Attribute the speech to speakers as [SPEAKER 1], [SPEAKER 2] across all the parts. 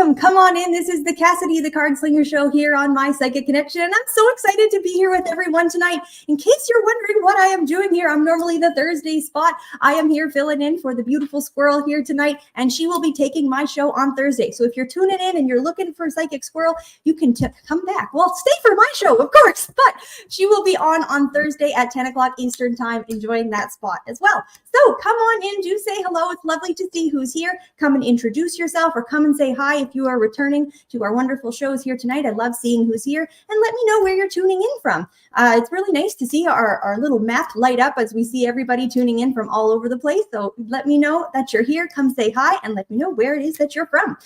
[SPEAKER 1] welcome. Come on in. This is the Cassidy The Cardslinger show here on My Psychic Connection. And I'm so excited to be here with everyone tonight. In case you're wondering what I am doing here, I'm normally the Thursday spot. I am here filling in for the beautiful squirrel here tonight, and she will be taking my show on Thursday. So if you're tuning in and you're looking for Psychic Squirrel, you can come back. Well, stay for my show, of course, but she will be on Thursday at 10 o'clock Eastern time, enjoying that spot as well. So come on in, do say hello. It's lovely to see who's here. Come and introduce yourself or come and say hi if you are returning to our wonderful shows here tonight. I love seeing who's here, and let me know where you're tuning in from. It's really nice to see our little map light up as we see everybody tuning in from all over the place. So let me know that you're here. Come say hi and let me know where it is that you're from.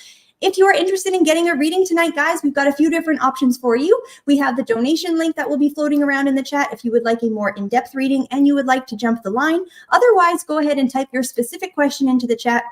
[SPEAKER 1] If you are interested in getting a reading tonight, guys, we've got a few different options for you. We have the donation link that will be floating around in the chat if you would like a more in-depth reading and you would like to jump the line. Otherwise, go ahead and type your specific question into the chat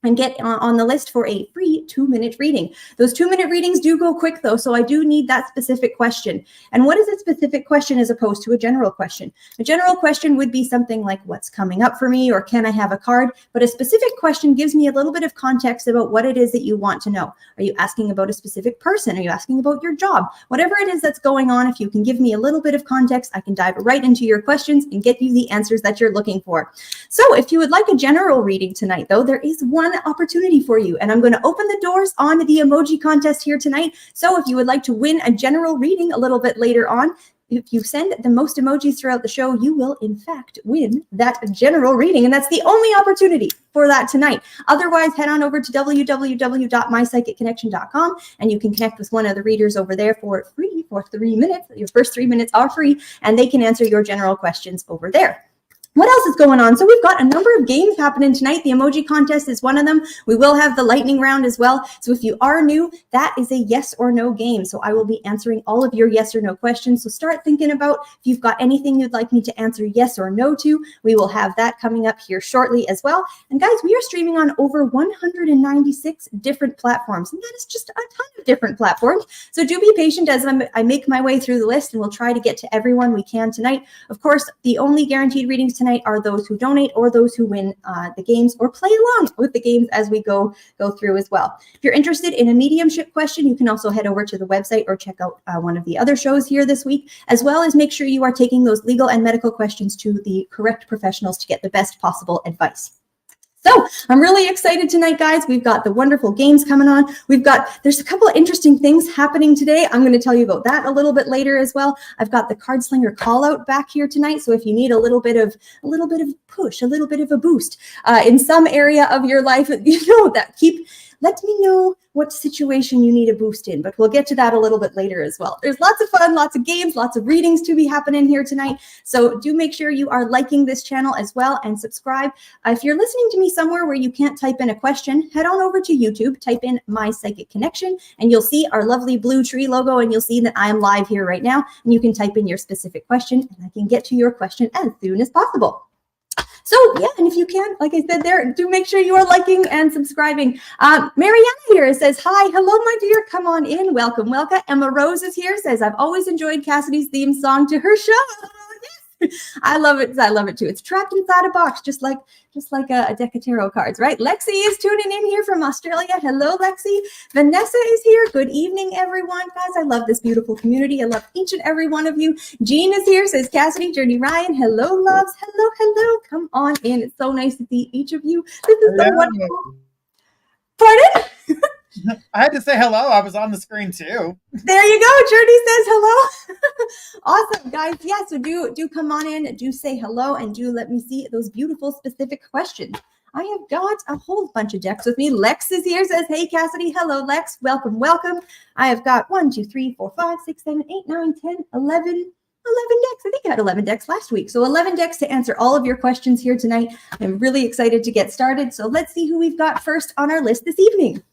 [SPEAKER 1] and get on the list for a free 2-minute reading. Those 2-minute readings do go quick though, so I do need that specific question. And what is a specific question as opposed to a general question? A general question would be something like, what's coming up for me, or can I have a card? But a specific question gives me a little bit of context about what it is that you want to know. Are you asking about a specific person? Are you asking about your job? Whatever it is that's going on, if you can give me a little bit of context, I can dive right into your questions and get you the answers that you're looking for. So if you would like a general reading tonight though, there is one opportunity for you, and I'm going to open the doors on the emoji contest here tonight. So if you would like to win a general reading a little bit later on, if you send the most emojis throughout the show, you will in fact win that general reading, and that's the only opportunity for that tonight. Otherwise, head on over to www.mypsychicconnection.com and you can connect with one of the readers over there for free for 3 minutes. Your first 3 minutes are free, and they can answer your general questions over there. What else is going on? So we've got a number of games happening tonight. The emoji contest is one of them. We will have the lightning round as well. So if you are new, that is a yes or no game. So I will be answering all of your yes or no questions. So start thinking about if you've got anything you'd like me to answer yes or no to. We will have that coming up here shortly as well. And guys, we are streaming on over 196 different platforms. And that is just a ton of different platforms. So do be patient as I make my way through the list, and we'll try to get to everyone we can tonight. Of course, the only guaranteed readings tonight are those who donate or those who win the games or play along with the games as we go through as well. If you're interested in a mediumship question, you can also head over to the website or check out one of the other shows here this week, as well as make sure you are taking those legal and medical questions to the correct professionals to get the best possible advice. So I'm really excited tonight, guys. We've got the wonderful games coming on. There's a couple of interesting things happening today. I'm going to tell you about that a little bit later as well. I've got the Cardslinger call out back here tonight. So if you need a little bit of push, a little bit of a boost in some area of your life, let me know what situation you need a boost in, but we'll get to that a little bit later as well. There's lots of fun, lots of games, lots of readings to be happening here tonight. So do make sure you are liking this channel as well and subscribe. If you're listening to me somewhere where you can't type in a question, head on over to YouTube, type in My Psychic Connection, and you'll see our lovely blue tree logo, and you'll see that I am live here right now, and you can type in your specific question, and I can get to your question as soon as possible. So yeah, and if you can, like I said there, do make sure you are liking and subscribing. Mariana here says, hi, hello, my dear, come on in, welcome, welcome. Emma Rose is here, says, I've always enjoyed Cassidy's theme song to her show. I love it. I love it too. It's trapped inside a box, just like a deck of tarot cards, right? Lexi is tuning in here from Australia. Hello, Lexi. Vanessa is here. Good evening, everyone. Guys, I love this beautiful community. I love each and every one of you. Jean is here, says Cassidy. Journey Ryan. Hello, loves. Hello, hello. Come on in. It's so nice to see each of you. This is so wonderful. Pardon?
[SPEAKER 2] I had to say hello. I was on the screen too.
[SPEAKER 1] There you go. Journey says hello. Awesome, guys. Yeah, so do come on in, do say hello, and do let me see those beautiful specific questions. I have got a whole bunch of decks with me. Lex is here, says, hey, Cassidy. Hello, Lex. Welcome, welcome. I have got 1, 2, 3, 4, 5, 6, 7, 8, 9, 10, 11 decks. I think I had 11 decks last week. So 11 decks to answer all of your questions here tonight. I'm really excited to get started. So let's see who we've got first on our list this evening.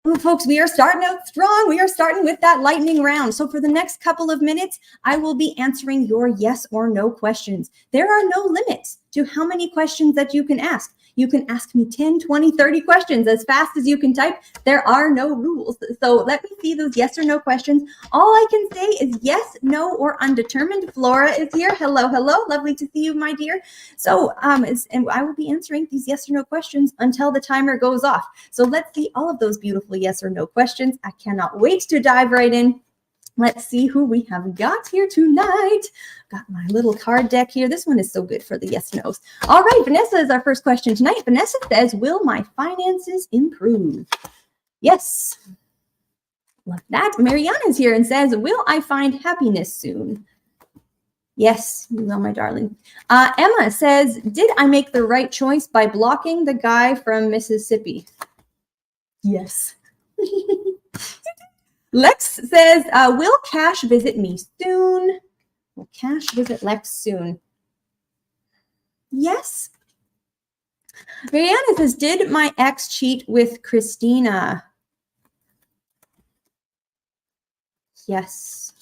[SPEAKER 1] Well, folks, we are starting out strong. We are starting with that lightning round. So for the next couple of minutes, I will be answering your yes or no questions. There are no limits to how many questions that you can ask. You can ask me 10, 20, 30 questions as fast as you can type. There are no rules. So let me see those yes or no questions. All I can say is yes, no, or undetermined. Flora is here. Hello, hello. Lovely to see you, my dear. So and I will be answering these yes or no questions until the timer goes off. So let's see all of those beautiful yes or no questions. I cannot wait to dive right in. Let's see who we have got here tonight. Got my little card deck here. This one is so good for the yes no's. All right, Vanessa is our first question tonight. Vanessa says, will my finances improve? Yes. Love that. Mariana is here and says, will I find happiness soon? Yes, you will, my darling. Emma says, did I make the right choice by blocking the guy from Mississippi? Yes. Lex says, will Cash visit me soon? Will Cash visit Lex soon? Yes. Mariana says, did my ex cheat with Christina? Yes.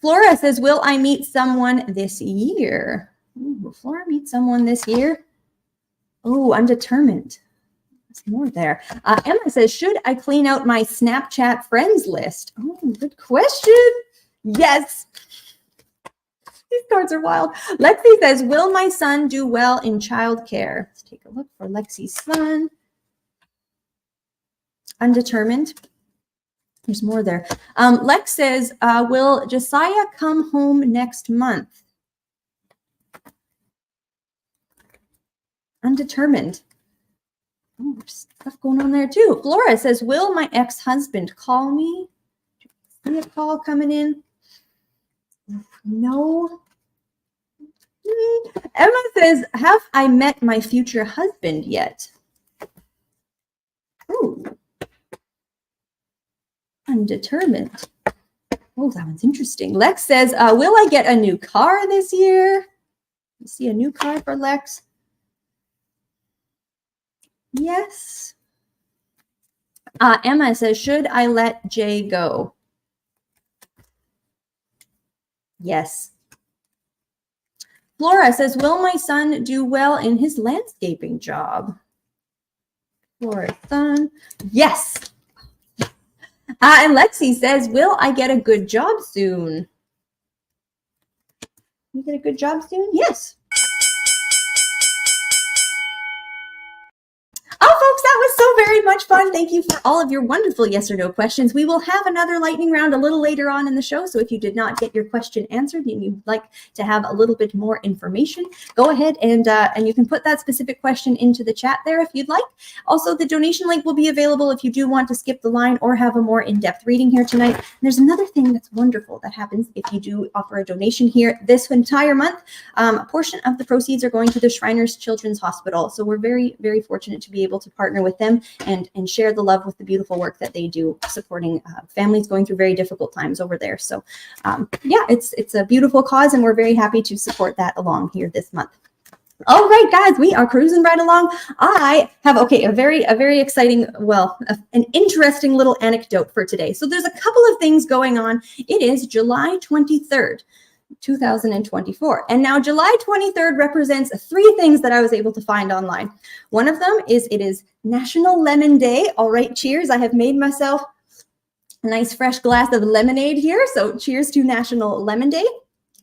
[SPEAKER 1] Flora says, will I meet someone this year? Ooh, will Flora meet someone this year? Oh, undetermined. There's more there. Emma says, should I clean out my Snapchat friends list? Oh, good question. Yes. These cards are wild. Lexi says, will my son do well in childcare? Let's take a look for Lexi's son. Undetermined. There's more there. Lex says, will Josiah come home next month? Undetermined. Oh, there's stuff going on there too. Flora says, will my ex-husband call me? See a call coming in? No. Emma says, have I met my future husband yet? Ooh. Undetermined. Oh, that one's interesting. Lex says, will I get a new car this year? You see a new car for Lex? Yes. Emma says, should I let Jay go? Yes. Flora says, will my son do well in his landscaping job? Flora's son. Yes. And Lexi says, will I get a good job soon? You get a good job soon? Yes. Oh, folks, that was so very much fun. Thank you for all of your wonderful yes or no questions. We will have another lightning round a little later on in the show. So if you did not get your question answered and you'd like to have a little bit more information, go ahead and you can put that specific question into the chat there if you'd like. Also, the donation link will be available if you do want to skip the line or have a more in-depth reading here tonight. And there's another thing that's wonderful that happens if you do offer a donation here this entire month. A portion of the proceeds are going to the Shriners Children's Hospital. So we're very, very fortunate to be able to partner with them and share the love with the beautiful work that they do supporting families going through very difficult times over there. So yeah, it's a beautiful cause and we're very happy to support that along here this month. All right, guys, we are cruising right along. I have, a very exciting, an interesting little anecdote for today. So there's a couple of things going on. It is July 23rd. 2024. And now July 23rd represents three things that I was able to find online. One of them is it is National Lemon Day. All right, cheers. I have made myself a nice fresh glass of lemonade here. So cheers to National Lemon Day.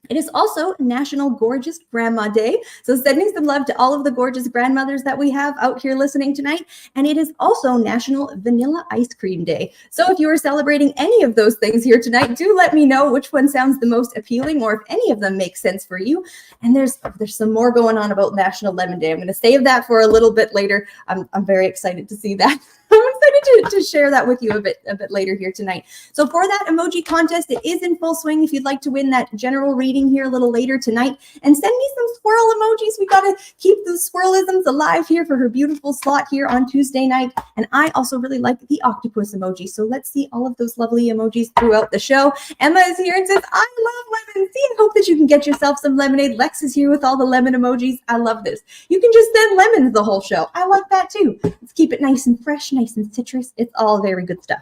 [SPEAKER 1] It is also National Gorgeous Grandma Day. So sending some love to all of the gorgeous grandmothers that we have out here listening tonight. And it is also National Vanilla Ice Cream Day. So if you are celebrating any of those things here tonight, do let me know which one sounds the most appealing or if any of them make sense for you. And there's some more going on about National Lemon Day. I'm going to save that for a little bit later. I'm very excited to see that. I'm excited to share that with you a bit later here tonight. So for that emoji contest, it is in full swing. If you'd like to win that general reading here a little later tonight, and send me some squirrel emojis. We got to keep those squirrelisms alive here for her beautiful slot here on Tuesday night. And I also really like the octopus emoji. So let's see all of those lovely emojis throughout the show. Emma is here and says, I love lemon. See, I hope that you can get yourself some lemonade. Lex is here with all the lemon emojis. I love this. You can just send lemons the whole show. I like that too. Let's keep it nice and fresh, nice and citrus. It's all very good stuff.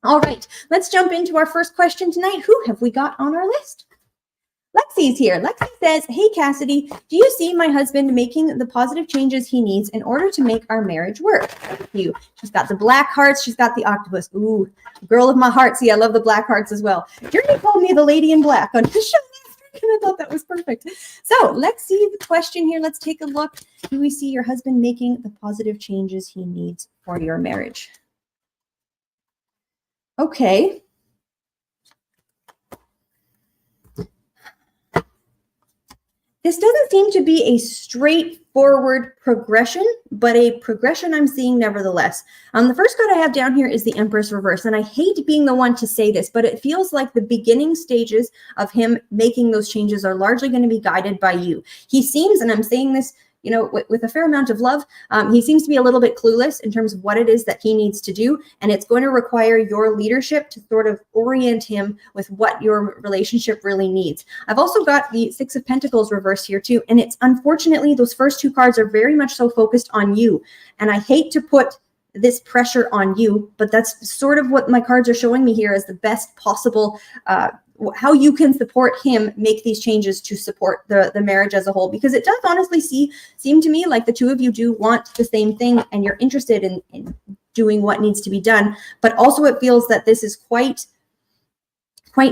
[SPEAKER 1] All right, let's jump into our first question tonight. Who have we got on our list? Lexi's here. Lexi says, hey, Cassidy, do you see my husband making the positive changes he needs in order to make our marriage work? Thank you. She's got the black hearts. She's got the octopus. Ooh, girl of my heart. See, I love the black hearts as well. Journey called me the lady in black on his show last week, and I thought that was perfect. So let's see the question here. Let's take a look. Do we see your husband making the positive changes he needs for your marriage? Okay. This doesn't seem to be a straightforward progression, but a progression I'm seeing nevertheless. The first card I have down here is the Empress reverse, and I hate being the one to say this, but it feels like the beginning stages of him making those changes are largely going to be guided by you. He seems, and I'm saying this, you know, with a fair amount of love, he seems to be a little bit clueless in terms of what it is that he needs to do. And it's going to require your leadership to sort of orient him with what your relationship really needs. I've also got the Six of Pentacles reverse here too. And it's unfortunately, those first two cards are very much so focused on you. And I hate to put this pressure on you, but that's sort of what my cards are showing me here as the best possible how you can support him make these changes to support the marriage as a whole, because it does honestly seem to me like the two of you do want the same thing and you're interested in doing what needs to be done. But also it feels that this is quite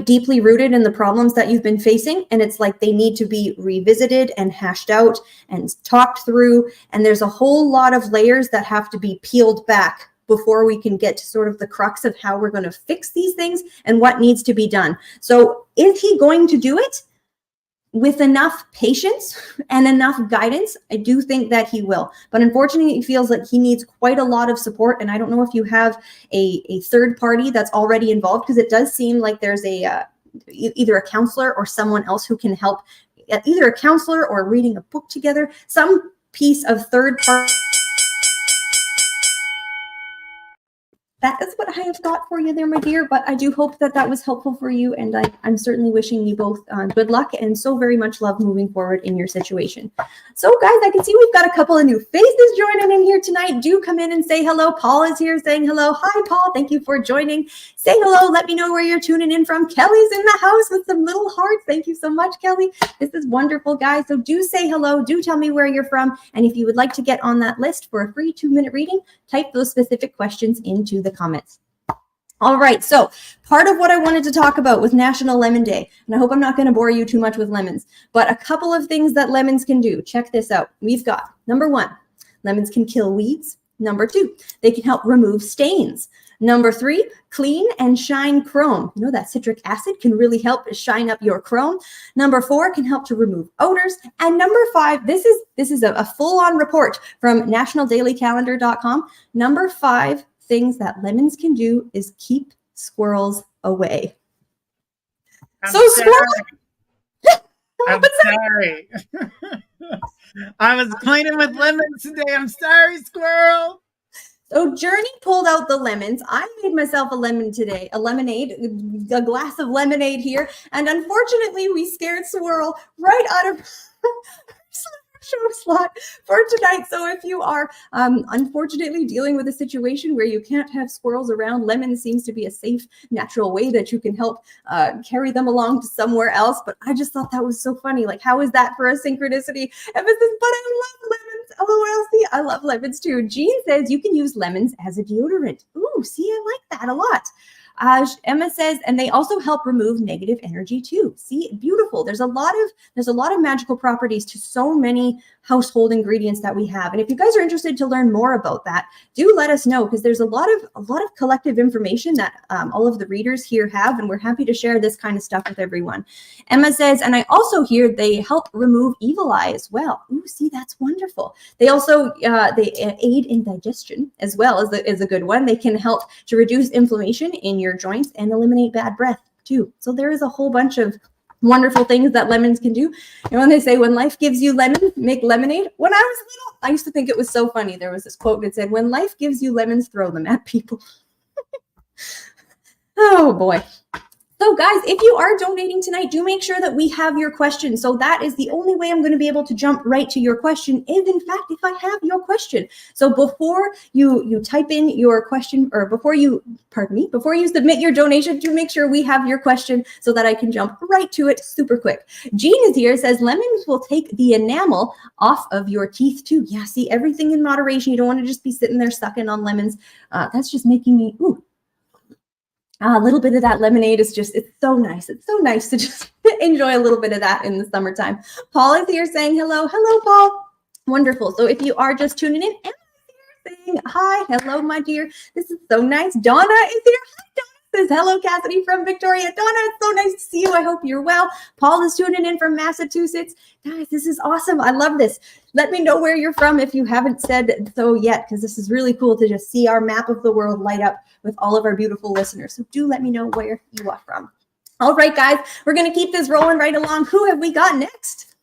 [SPEAKER 1] deeply rooted in the problems that you've been facing. And it's like they need to be revisited and hashed out and talked through. And there's a whole lot of layers that have to be peeled back before we can get to sort of the crux of how we're going to fix these things and what needs to be done. So is he going to do it with enough patience and enough guidance? I do think that he will, but unfortunately it feels like he needs quite a lot of support. And I don't know if you have a third party that's already involved, because it does seem like there's either a counselor or someone else who can help, either a counselor or reading a book together, some piece of third party. That is what I have got for you there, my dear, but I do hope that that was helpful for you, and I'm certainly wishing you both good luck and so very much love moving forward in your situation. So, guys, I can see we've got a couple of new faces joining in here tonight. Do come in and say hello. Paul is here saying hello. Hi, Paul. Thank you for joining. Say hello. Let me know where you're tuning in from. Kelly's in the house with some little hearts. Thank you so much, Kelly. This is wonderful, guys. So do say hello. Do tell me where you're from, and if you would like to get on that list for a free 2-minute reading, type those specific questions into the comments. All right, so part of what I wanted to talk about was National Lemon Day, and I hope I'm not going to bore you too much with lemons, but a couple of things that lemons can do. Check this out. We've got, number 1, lemons can kill weeds. Number 2, they can help remove stains. Number 3, clean and shine chrome. You know, that citric acid can really help shine up your chrome. Number 4 can help to remove odors. And number 5, this is a full-on report from nationaldailycalendar.com. Number 5 things that lemons can do is keep squirrels away.
[SPEAKER 2] I'm sorry. I was cleaning with lemons today. I'm sorry, squirrel.
[SPEAKER 1] So Journey pulled out the lemons. I made myself a lemonade, a glass of lemonade here. And unfortunately, we scared Squirrel right out of show slot for tonight. So if you are unfortunately dealing with a situation where you can't have squirrels around, lemon seems to be a safe, natural way that you can help carry them along to somewhere else. But I just thought that was so funny. Like, how is that for a synchronicity? Emma says, but I love lemons. LOL, see, I love lemons too. Jean says you can use lemons as a deodorant. Ooh, see, I like that a lot. Emma says, and they also help remove negative energy too. See, beautiful. There's a lot of magical properties to so many household ingredients that we have. And if you guys are interested to learn more about that, do let us know, because there's a lot of collective information that all of the readers here have, and we're happy to share this kind of stuff with everyone. Emma says, and I also hear they help remove evil eye as well. Ooh, see, that's wonderful. They also they aid in digestion as well as a good one. They can help to reduce inflammation in your joints and eliminate bad breath too. So there is a whole bunch of wonderful things that lemons can do. And when they say, when life gives you lemons, make lemonade. When I was little, I used to think it was so funny. There was this quote that said, when life gives you lemons, throw them at people. Oh boy. So So guys, if you are donating tonight, do make sure that we have your question. So that is the only way I'm going to be able to jump right to your question is, in fact, if I have your question. So before you type in your question, or before you submit your donation, do make sure we have your question so that I can jump right to it super quick. Jean is here, says lemons will take the enamel off of your teeth too. Yeah, see, everything in moderation. You don't want to just be sitting there sucking on lemons. That's just making me, a little bit of that lemonade is just, it's so nice. It's so nice to just enjoy a little bit of that in the summertime. Paul is here saying hello. Hello, Paul. Wonderful. So if you are just tuning in, Emma's here saying hi. Hello, my dear. This is so nice. Donna is here. Hi, Donna. Says hello, Cassidy from Victoria. Donna, it's so nice to see you. I hope you're well. Paul is tuning in from Massachusetts. Guys, this is awesome. I love this. Let me know where you're from if you haven't said so yet, because this is really cool to just see our map of the world light up with all of our beautiful listeners. So do let me know where you are from. All right, guys, we're going to keep this rolling right along. Who have we got next?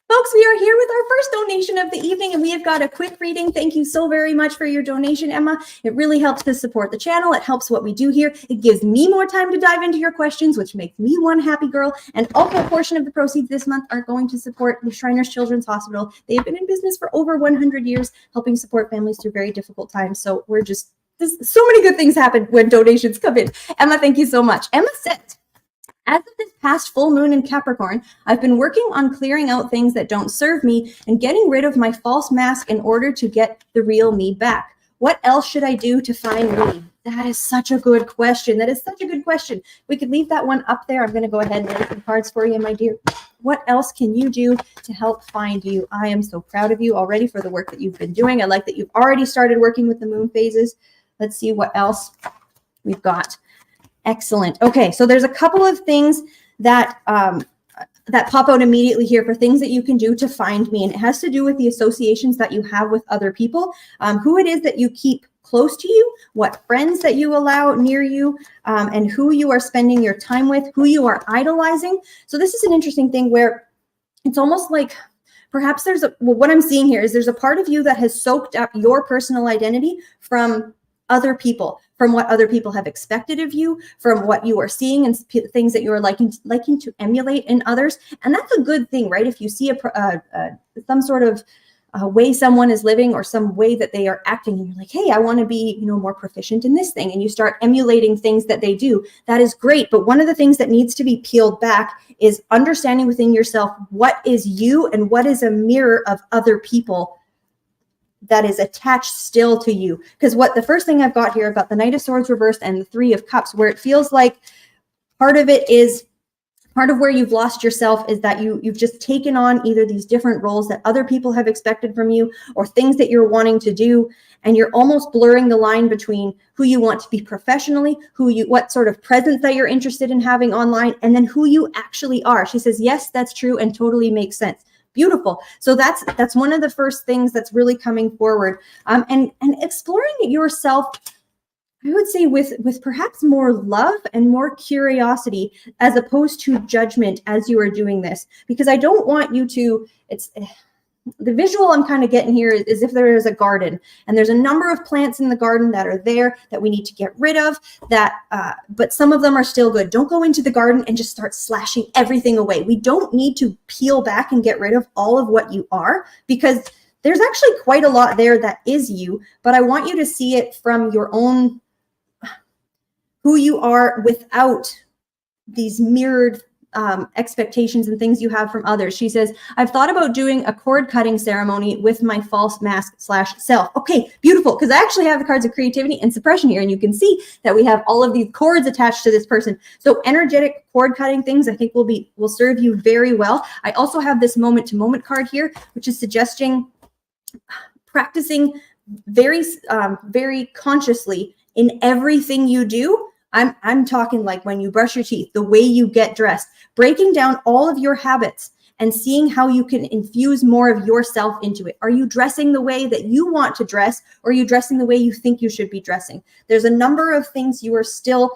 [SPEAKER 1] Folks, we are here with our first donation of the evening, and we have got a quick reading. Thank you so very much for your donation, Emma. It really helps to support the channel. It helps what we do here. It gives me more time to dive into your questions, which makes me one happy girl. And also a portion of the proceeds this month are going to support the Shriners Children's Hospital. They've been in business for over 100 years, helping support families through very difficult times. So we're just, so many good things happen when donations come in. Emma, thank you so much. Emma says, as of this past full moon in Capricorn, I've been working on clearing out things that don't serve me and getting rid of my false mask in order to get the real me back. What else should I do to find me? That is such a good question. That is such a good question. We could leave that one up there. I'm going to go ahead and lay some cards for you, my dear. What else can you do to help find you? I am so proud of you already for the work that you've been doing. I like that you've already started working with the moon phases. Let's see what else we've got. Excellent. Okay, so there's a couple of things that that pop out immediately here for things that you can do to find me, and it has to do with the associations that you have with other people, who it is that you keep close to you, what friends that you allow near you, and who you are spending your time with, who you are idolizing. So this is an interesting thing where it's almost like perhaps there's what I'm seeing here is there's a part of you that has soaked up your personal identity from other people, from what other people have expected of you, from what you are seeing and things that you are liking to emulate in others. And that's a good thing, right? If you see some sort of way someone is living or some way that they are acting, and you're like, hey, I want to be, more proficient in this thing, and you start emulating things that they do, that is great. But one of the things that needs to be peeled back is understanding within yourself what is you and what is a mirror of other people that is attached still to you. Because the first thing I've got here, I've got the Knight of Swords reversed and the Three of Cups, where it feels like part of where you've lost yourself is that you've just taken on either these different roles that other people have expected from you or things that you're wanting to do, and you're almost blurring the line between who you want to be professionally, what sort of presence that you're interested in having online, and then who you actually are. She says, yes, that's true and totally makes sense. Beautiful. So that's one of the first things that's really coming forward, and exploring yourself, I would say with perhaps more love and more curiosity as opposed to judgment as you are doing this, because I don't want you to, the visual I'm kind of getting here is if there is a garden and there's a number of plants in the garden that are there that we need to get rid of, but some of them are still good. Don't go into the garden and just start slashing everything away. We don't need to peel back and get rid of all of what you are, because there's actually quite a lot there that is you, but I want you to see it from your own, who you are without these mirrored expectations and things you have from others. She says, I've thought about doing a cord cutting ceremony with my false mask / self. Okay, beautiful. Because I actually have the cards of creativity and suppression here, and you can see that we have all of these cords attached to this person. So energetic cord cutting things I think will serve you very well. I also have this moment to moment card here, which is suggesting practicing very, very consciously in everything you do. I'm talking like when you brush your teeth, the way you get dressed, breaking down all of your habits and seeing how you can infuse more of yourself into it. Are you dressing the way that you want to dress, or are you dressing the way you think you should be dressing? There's a number of things you are still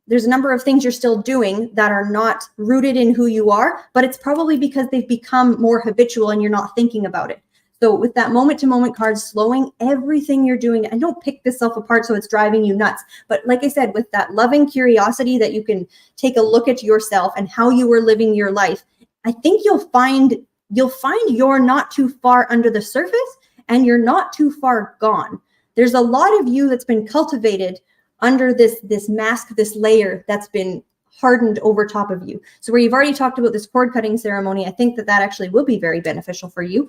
[SPEAKER 1] there's a number of things you're still doing that are not rooted in who you are, but it's probably because they've become more habitual and you're not thinking about it. So with that moment-to-moment card, slowing everything you're doing, and don't pick this stuff apart so it's driving you nuts. But like I said, with that loving curiosity that you can take a look at yourself and how you were living your life, I think you'll find you're not too far under the surface and you're not too far gone. There's a lot of you that's been cultivated under this mask, this layer that's been hardened over top of you. So where you've already talked about this cord cutting ceremony, I think that actually will be very beneficial for you.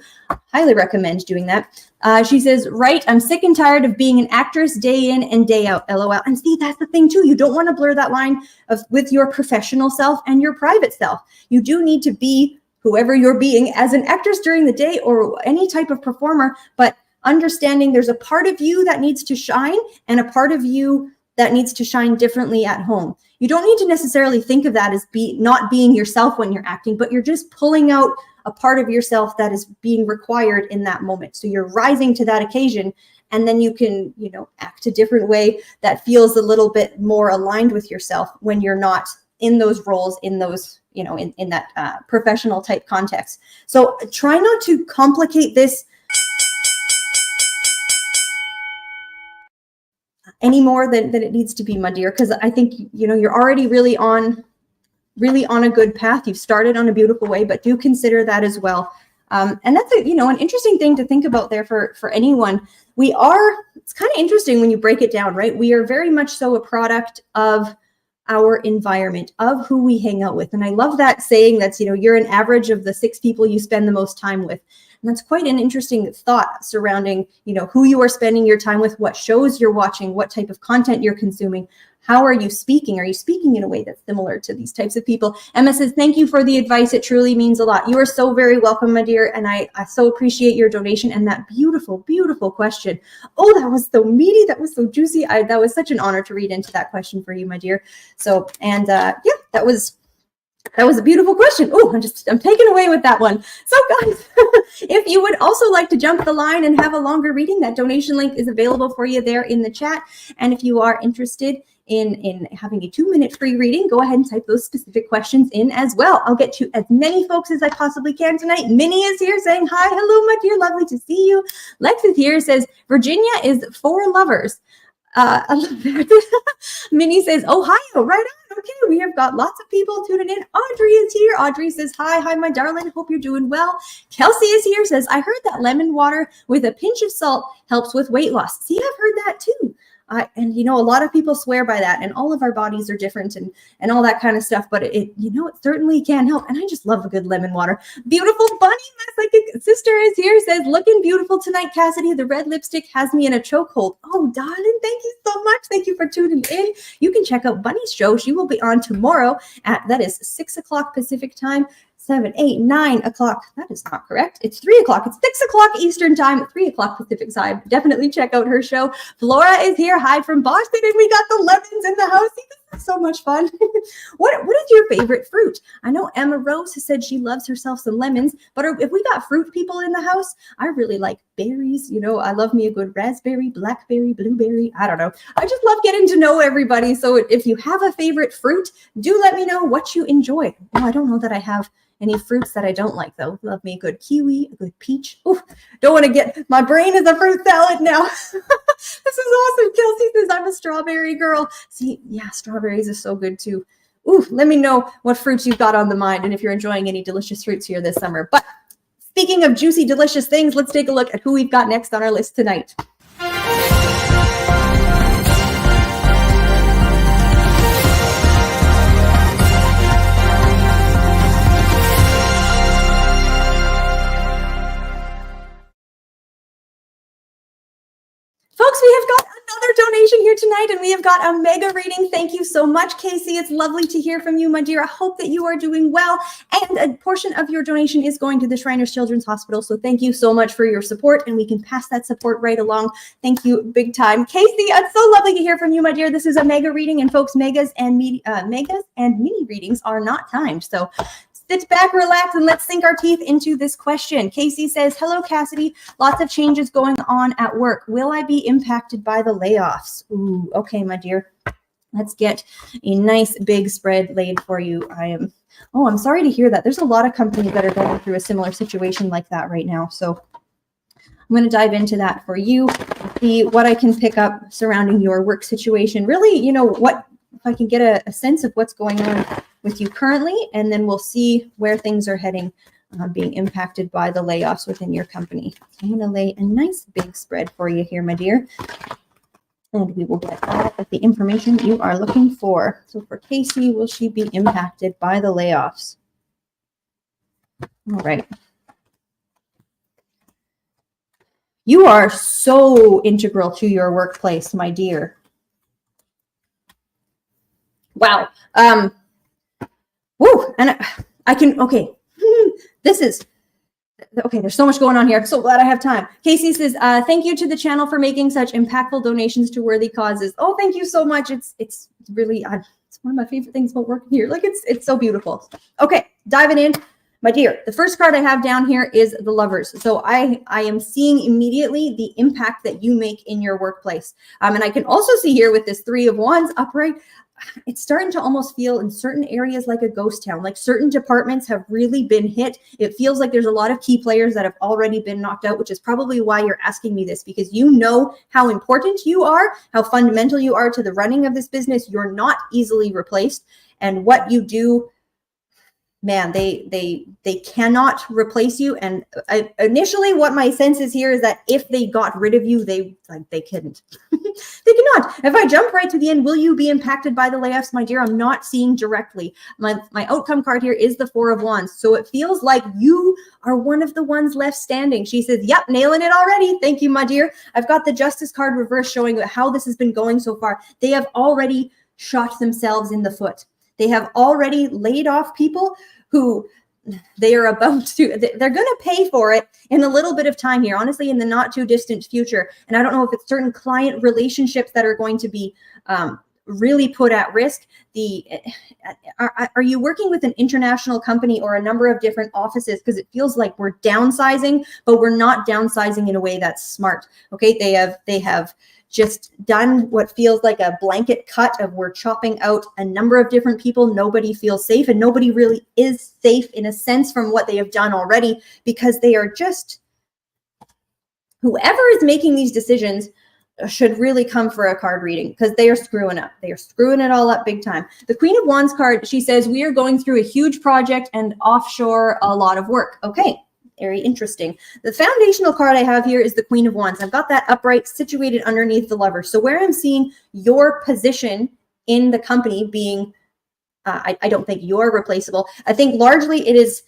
[SPEAKER 1] Highly recommend doing that. She says, right, I'm sick and tired of being an actress day in and day out, LOL. And see, that's the thing too. You don't want to blur that line with your professional self and your private self. You do need to be whoever you're being as an actress during the day or any type of performer, but understanding there's a part of you that needs to shine and a part of you that needs to shine differently at home. You don't need to necessarily think of that as not being yourself when you're acting, but you're just pulling out a part of yourself that is being required in that moment. So you're rising to that occasion, and then you can, act a different way that feels a little bit more aligned with yourself when you're not in those roles, in those, in that professional type context. So try not to complicate this any more than it needs to be, my dear, because I think, you're already really on a good path. You've started on a beautiful way, but do consider that as well. And that's an interesting thing to think about there for anyone. It's kind of interesting when you break it down, right? We are very much so a product of our environment, of who we hang out with. And I love that saying that's, you're an average of the 6 people you spend the most time with. And that's quite an interesting thought surrounding, who you are spending your time with, what shows you're watching, what type of content you're consuming. How are you speaking? Are you speaking in a way that's similar to these types of people? Emma says, thank you for the advice. It truly means a lot. You are so very welcome, my dear. And I so appreciate your donation and that beautiful, beautiful question. Oh, that was so meaty. That was so juicy. That was such an honor to read into that question for you, my dear. So, and that was a beautiful question. Oh, I'm taken away with that one. So guys, if you would also like to jump the line and have a longer reading, that donation link is available for you there in the chat. And if you are interested in having a 2-minute free reading, go ahead and type those specific questions in as well. I'll get to as many folks as I possibly can tonight. Minnie is here saying, hi, hello, my dear, lovely to see you. Lex is here, says, Virginia is for lovers. I love that. Minnie says, Ohio, right on. Okay, we have got lots of people tuning in. Audrey is here. Audrey says, hi, my darling. Hope you're doing well. Kelsey is here, says, I heard that lemon water with a pinch of salt helps with weight loss. See, I've heard that too. And a lot of people swear by that, and all of our bodies are different and all that kind of stuff, but it certainly can help. And I just love a good lemon water. Beautiful Bunny, my psychic sister is here, says, looking beautiful tonight, Cassidy. The red lipstick has me in a chokehold. Oh, darling, thank you so much. Thank you for tuning in. You can check out Bunny's show. She will be on tomorrow that is 6 o'clock Pacific time. 7, 8, 9 o'clock. That is not correct. It's 3 o'clock. It's 6 o'clock Eastern time, 3 o'clock Pacific time. Definitely check out her show. Flora is here. Hi from Boston. And we got the lemons in the house. This is so much fun. What is your favorite fruit? I know Emma Rose has said she loves herself some lemons, but if we got fruit people in the house, I really like berries. I love me a good raspberry, blackberry, blueberry. I don't know. I just love getting to know everybody. So if you have a favorite fruit, do let me know what you enjoy. Oh, I don't know that I have any fruits that I don't like, though. Love me a good kiwi, a good peach. Ooh, don't want to get, my brain is a fruit salad now. This is awesome. Kelsey says, I'm a strawberry girl. See, yeah, strawberries are so good too. Ooh, let me know what fruits you've got on the mind and if you're enjoying any delicious fruits here this summer. But speaking of juicy, delicious things, let's take a look at who we've got next on our list tonight. Folks, we have got another donation here tonight, and we have got a mega reading. Thank you so much, Casey. It's lovely to hear from you, my dear. I hope that you are doing well. And a portion of your donation is going to the Shriners Children's Hospital. So thank you so much for your support, and we can pass that support right along. Thank you big time. Casey, it's so lovely to hear from you, my dear. This is a mega reading, and folks, megas and mini readings are not timed. So sit back, relax, and let's sink our teeth into this question. Casey says, hello, Cassidy. Lots of changes going on at work. Will I be impacted by the layoffs? Ooh, okay, my dear. Let's get a nice big spread laid for you. I'm sorry to hear that. There's a lot of companies that are going through a similar situation like that right now. So I'm going to dive into that for you, see what I can pick up surrounding your work situation. Really, what if I can get a sense of what's going on with you currently, and then we'll see where things are heading, being impacted by the layoffs within your company. So I'm going to lay a nice big spread for you here, my dear, and we will get all of the information you are looking for. So for Casey, will she be impacted by the layoffs? All right. You are so integral to your workplace, my dear. Wow. Woo. And I can, okay. This is, okay, there's so much going on here. I'm so glad I have time. Casey says, thank you to the channel for making such impactful donations to worthy causes. Oh, thank you so much. It's really, it's one of my favorite things about working here. Like, it's so beautiful. Okay, diving in. My dear, the first card I have down here is the Lovers. So I am seeing immediately the impact that you make in your workplace. And I can also see here with this Three of Wands upright, it's starting to almost feel in certain areas like a ghost town. Like certain departments have really been hit. It feels like there's a lot of key players that have already been knocked out, which is probably why you're asking me this, because you know how important you are, how fundamental you are to the running of this business. You're not easily replaced. And what you do, man, they cannot replace you. And initially what my sense is here is that if they got rid of you, they couldn't. They cannot. If I jump right to the end, will you be impacted by the layoffs, my dear? I'm not seeing directly. My outcome card here is the Four of Wands. So it feels like you are one of the ones left standing. She says, yep, nailing it already. Thank you, my dear. I've got the Justice card reverse showing how this has been going so far. They have already shot themselves in the foot. They have already laid off people who they are about to, they're going to pay for it in a little bit of time here, honestly, in the not too distant future. And I don't know if it's certain client relationships that are going to be really put at risk. Are you working with an international company or a number of different offices? Because it feels like we're downsizing, but we're not downsizing in a way that's smart. Okay, they have just done what feels like a blanket cut of we're chopping out a number of different people. Nobody feels safe, and nobody really is safe in a sense from what they have done already, because they are just, whoever is making these decisions should really come for a card reading, because they are screwing up. They are screwing it all up big time. The Queen of Wands card, she says, we are going through a huge project and offshore a lot of work. Okay. Very interesting. The foundational card I have here is the Queen of Wands. I've got that upright situated underneath the Lover. So where I'm seeing your position in the company being, I don't think you're replaceable. I think largely it is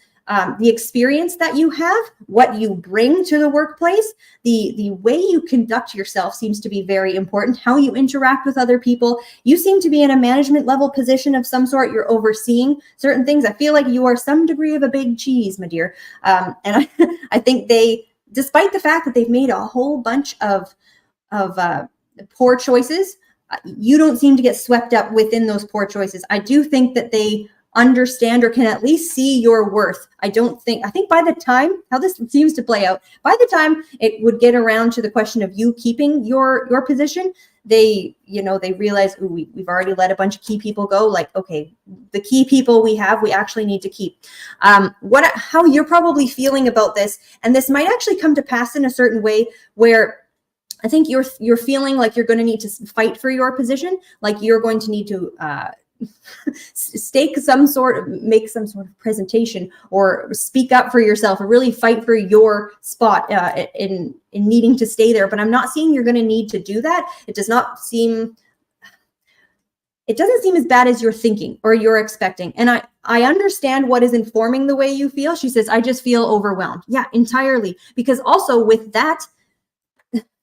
[SPEAKER 1] the experience that you have, what you bring to the workplace, the way you conduct yourself seems to be very important, how you interact with other people. You seem to be in a management level position of some sort. You're overseeing certain things. I feel like you are some degree of a big cheese, my dear. And I think despite the fact that they've made a whole bunch of poor choices, you don't seem to get swept up within those poor choices. I do think that they understand or can at least see your worth. I think by the time, how this seems to play out, by the time it would get around to the question of you keeping your position, they realize, ooh, we've already let a bunch of key people go. Like, okay, the key people we actually need to keep. How you're probably feeling about this, and this might actually come to pass in a certain way where I think you're feeling like you're going to need to fight for your position, like you're going to need to make some sort of presentation or speak up for yourself or really fight for your spot in needing to stay there. But I'm not seeing you're going to need to do that. It doesn't seem as bad as you're thinking or you're expecting. And I understand what is informing the way you feel. She says, I just feel overwhelmed. Yeah, entirely. Because also with that,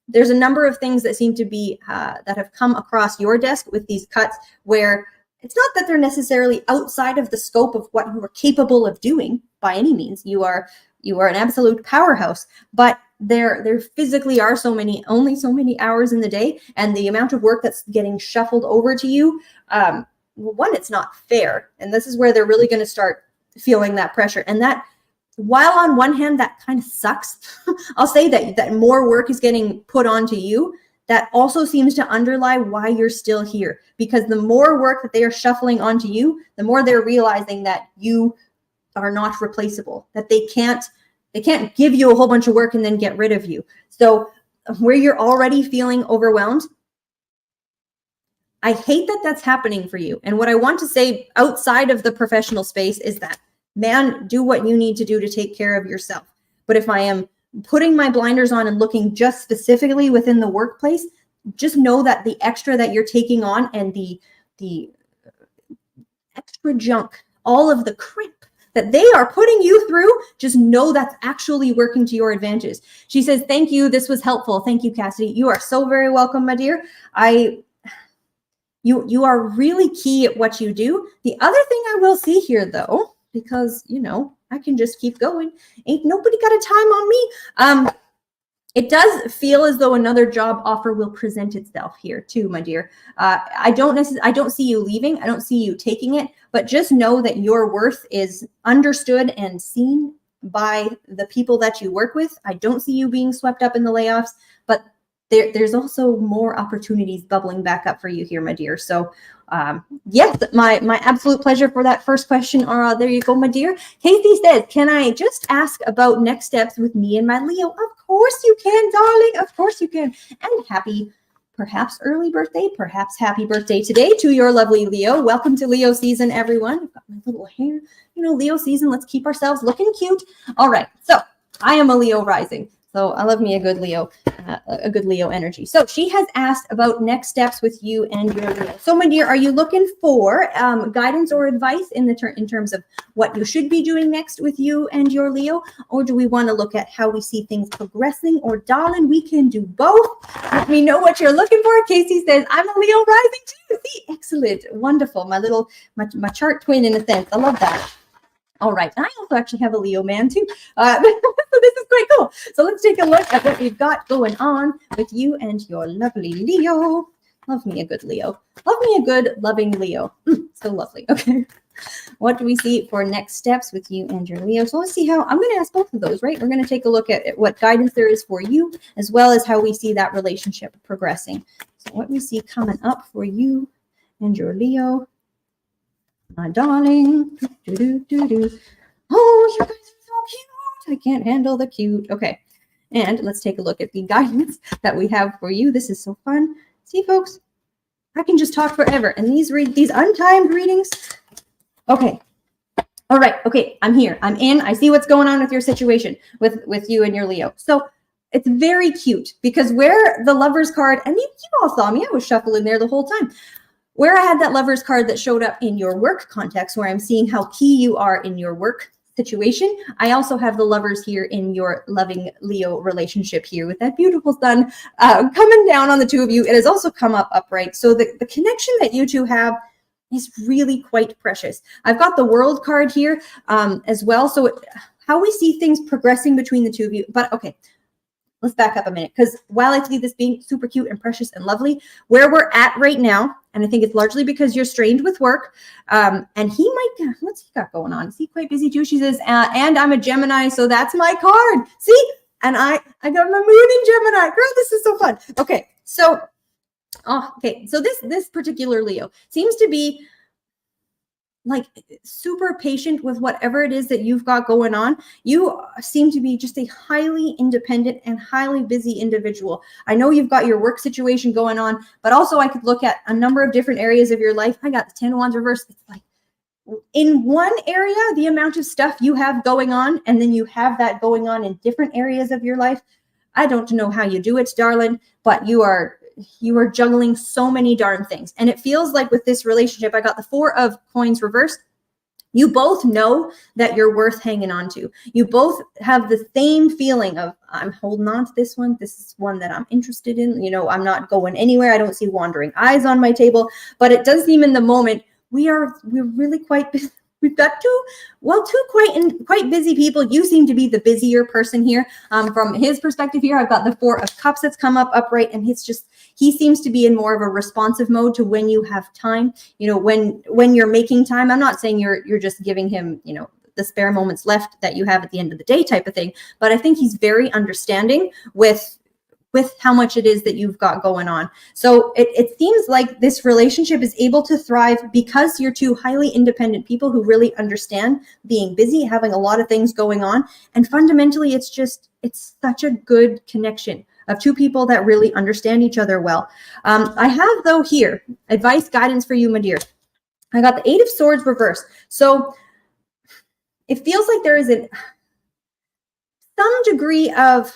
[SPEAKER 1] there's a number of things that seem to be that have come across your desk with these cuts where it's not that they're necessarily outside of the scope of what you are capable of doing by any means. You are an absolute powerhouse, but there physically are only so many hours in the day, and the amount of work that's getting shuffled over to you, one, it's not fair. And this is where they're really going to start feeling that pressure. And that, while on one hand, that kind of sucks, I'll say that more work is getting put onto you. that also seems to underlie why you're still here, because the more work that they are shuffling onto you, the more they're realizing that you are not replaceable, that they can't give you a whole bunch of work and then get rid of you. So where you're already feeling overwhelmed, I hate that that's happening for you. And what I want to say outside of the professional space is that, man, do what you need to do to take care of yourself. But if I am putting my blinders on and looking just specifically within the workplace, just know that the extra that you're taking on and the extra junk, all of the crap that they are putting you through, just know that's actually working to your advantage. She says, thank you. This was helpful. Thank you, Cassidy. You are so very welcome, my dear. You are really key at what you do. The other thing I will see here, though, because, I can just keep going. Ain't nobody got a time on me. It does feel as though another job offer will present itself here too, my dear. I don't see you leaving. I don't see you taking it, but just know that your worth is understood and seen by the people that you work with. I don't see you being swept up in the layoffs, but there's also more opportunities bubbling back up for you here, my dear. So yes, my absolute pleasure for that first question. There you go, my dear. Casey says, can I just ask about next steps with me and my Leo? Of course you can, darling. Of course you can. And happy, perhaps early birthday, perhaps happy birthday today to your lovely Leo. Welcome to Leo season, everyone. I've got my little hair, Leo season. Let's keep ourselves looking cute. All right. So I am a Leo rising. So I love me a good Leo energy. So she has asked about next steps with you and your Leo. So my dear, are you looking for guidance or advice in terms of what you should be doing next with you and your Leo? Or do we want to look at how we see things progressing? Or darling, we can do both. Let me know what you're looking for. Casey says, I'm a Leo rising too. See, excellent, wonderful. My chart twin in a sense. I love that. All right. I also actually have a Leo man too. So this is quite cool. So let's take a look at what we've got going on with you and your lovely Leo. Love me a good Leo. Love me a good loving Leo. So lovely. Okay. What do we see for next steps with you and your Leo? So let's see how, I'm going to ask both of those, right? We're going to take a look at what guidance there is for you, as well as how we see that relationship progressing. So what we see coming up for you and your Leo. My darling. Oh, you guys are so cute. I can't handle the cute. Okay. And let's take a look at the guidance that we have for you. This is so fun. See, folks, I can just talk forever. And these untimed readings. Okay. All right. Okay. I'm here. I'm in. I see what's going on with your situation with you and your Leo. So it's very cute because where the Lovers card, and you all saw me, I was shuffling there the whole time. Where I had that Lovers card that showed up in your work context, where I'm seeing how key you are in your work situation, I also have the Lovers here in your loving Leo relationship here with that beautiful sun coming down on the two of you. It has also come up upright. So the connection that you two have is really quite precious. I've got the World card here as well. So how we see things progressing between the two of you. But okay, let's back up a minute, because while I see this being super cute and precious and lovely, where we're at right now, and I think it's largely because you're strained with work, and he might, what's he got going on? Is he quite busy too? She says, and I'm a Gemini, so that's my card. See? And I got my moon in Gemini. Girl, this is so fun. Okay, so, so this particular Leo seems to be like super patient with whatever it is that you've got going on. You seem to be just a highly independent and highly busy individual. I know you've got your work situation going on, but also I could look at a number of different areas of your life. I got the 10 of Wands reverse. It's like in one area, the amount of stuff you have going on, and then you have that going on in different areas of your life. I don't know how you do it, darling, but you are juggling so many darn things. And it feels like with this relationship, I got the 4 of Coins reversed. You both know that you're worth hanging on to. You both have the same feeling of, I'm holding on to this one. This is one that I'm interested in. I'm not going anywhere. I don't see wandering eyes on my table, but it does seem in the moment we're really quite busy. We've got two quite busy people. You seem to be the busier person here. From his perspective here, I've got the 4 of Cups that's come up upright, and he seems to be in more of a responsive mode to when you have time. When you're making time. I'm not saying you're just giving him, the spare moments left that you have at the end of the day type of thing, but I think he's very understanding with with how much it is that you've got going on. So it seems like this relationship is able to thrive because you're two highly independent people who really understand being busy, having a lot of things going on. And fundamentally, it's such a good connection of two people that really understand each other well. I have, though, here, advice, guidance for you, my dear. I got the 8 of Swords reversed. So it feels like there is some degree of,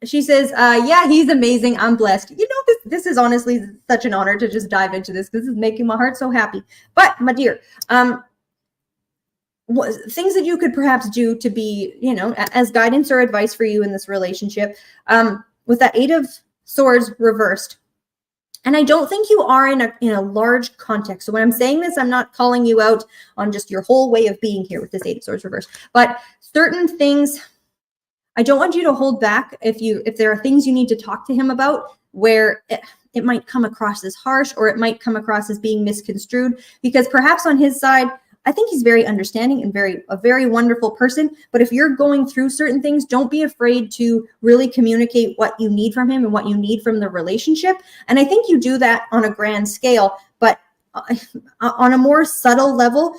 [SPEAKER 1] she says, yeah, he's amazing. I'm blessed. You know, this is honestly such an honor to just dive into this. This is making my heart so happy. But my dear, things that you could perhaps do to be, you know, as guidance or advice for you in this relationship, with that 8 of Swords reversed. And I don't think you are in a large context. So when I'm saying this, I'm not calling you out on just your whole way of being here with this 8 of Swords reversed. But certain things, I don't want you to hold back if there are things you need to talk to him about where it might come across as harsh or it might come across as being misconstrued, because perhaps on his side, I think he's very understanding and a very wonderful person. But if you're going through certain things, don't be afraid to really communicate what you need from him and what you need from the relationship. And I think you do that on a grand scale, but on a more subtle level,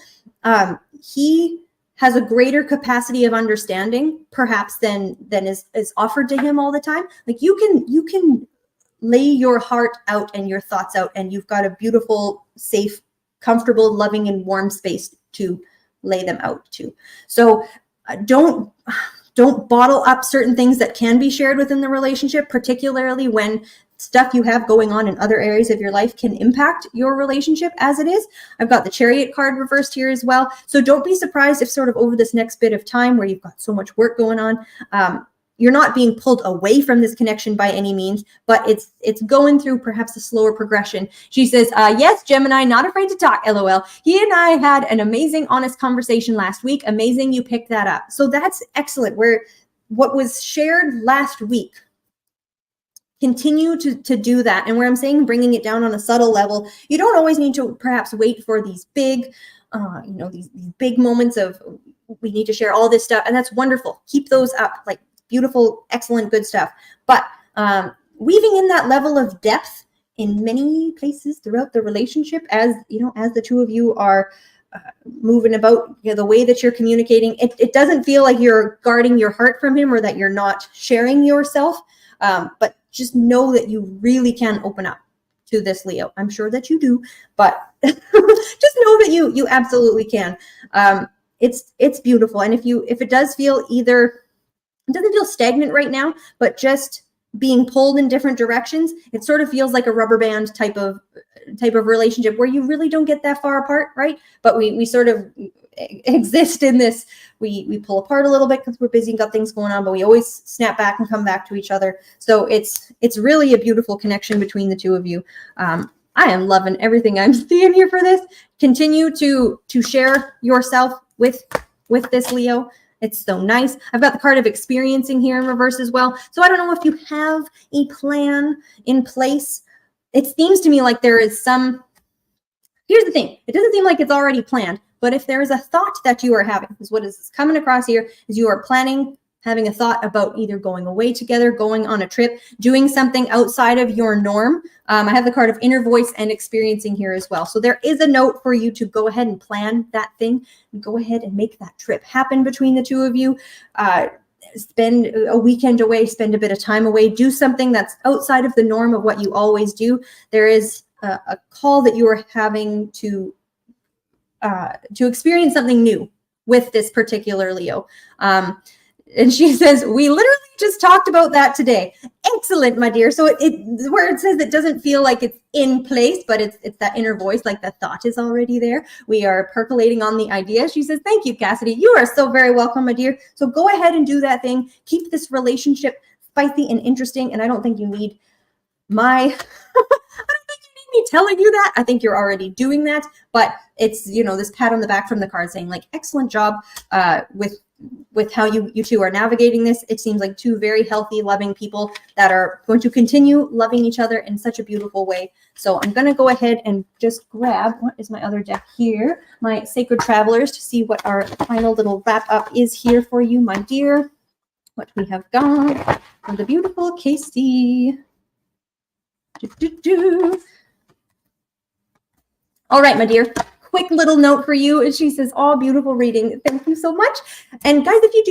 [SPEAKER 1] he has a greater capacity of understanding perhaps than is offered to him all the time. Like you can lay your heart out and your thoughts out, and you've got a beautiful, safe, comfortable, loving, and warm space to lay them out to. So don't bottle up certain things that can be shared within the relationship, particularly when stuff you have going on in other areas of your life can impact your relationship as it is. I've got the Chariot card reversed here as well. So don't be surprised if sort of over this next bit of time where you've got so much work going on, you're not being pulled away from this connection by any means, but it's going through perhaps a slower progression. She says, yes, Gemini, not afraid to talk, LOL. He and I had an amazing, honest conversation last week. Amazing you picked that up. So that's excellent. Where what was shared last week, continue to do that. And where I'm saying bringing it down on a subtle level, you don't always need to perhaps wait for these big, these big moments of we need to share all this stuff. And that's wonderful. Keep those up, like beautiful, excellent, good stuff. But weaving in that level of depth in many places throughout the relationship, as the two of you are moving about, the way that you're communicating, it doesn't feel like you're guarding your heart from him or that you're not sharing yourself. But just know that you really can open up to this Leo. I'm sure that you do, but just know that you absolutely can. It's beautiful. And if it does feel it doesn't feel stagnant right now, but just being pulled in different directions, it sort of feels like a rubber band type of relationship where you really don't get that far apart, right? But we sort of exist in this, we pull apart a little bit because we're busy and got things going on, but we always snap back and come back to each other. So it's really a beautiful connection between the two of you. I am loving everything I'm seeing here for this. Continue to share yourself with this Leo. It's so nice. I've got the card of experiencing here in reverse as well. So I don't know if you have a plan in place. It seems to me like there is here's the thing. It doesn't seem like it's already planned, but if there is a thought that you are having, is what is coming across here, is you are planning, having a thought about either going away together, going on a trip, doing something outside of your norm. I have the card of inner voice and experiencing here as well. So there is a note for you to go ahead and plan that thing. Go ahead and make that trip happen between the two of you. Spend a weekend away, spend a bit of time away, do something that's outside of the norm of what you always do. There is a call that you are having to experience something new with this particular Leo. And she says, we literally just talked about that today. Excellent, my dear. So where it says it doesn't feel like it's in place, but it's that inner voice, like the thought is already there. We are percolating on the idea. She says, thank you, Cassidy. You are so very welcome, my dear. So go ahead and do that thing. Keep this relationship spicy and interesting. And I don't think you need me telling you that. I think you're already doing that, but it's, this pat on the back from the card saying like, excellent job with how you two are navigating this. It seems like two very healthy, loving people that are going to continue loving each other in such a beautiful way. So I'm going to go ahead and just grab, what is my other deck here? My Sacred Travelers, to see what our final little wrap up is here for you, my dear. what we have got for the beautiful Casey. All right, my dear. Quick little note for you. And she says, "Oh, beautiful reading. Thank you so much." And guys, if you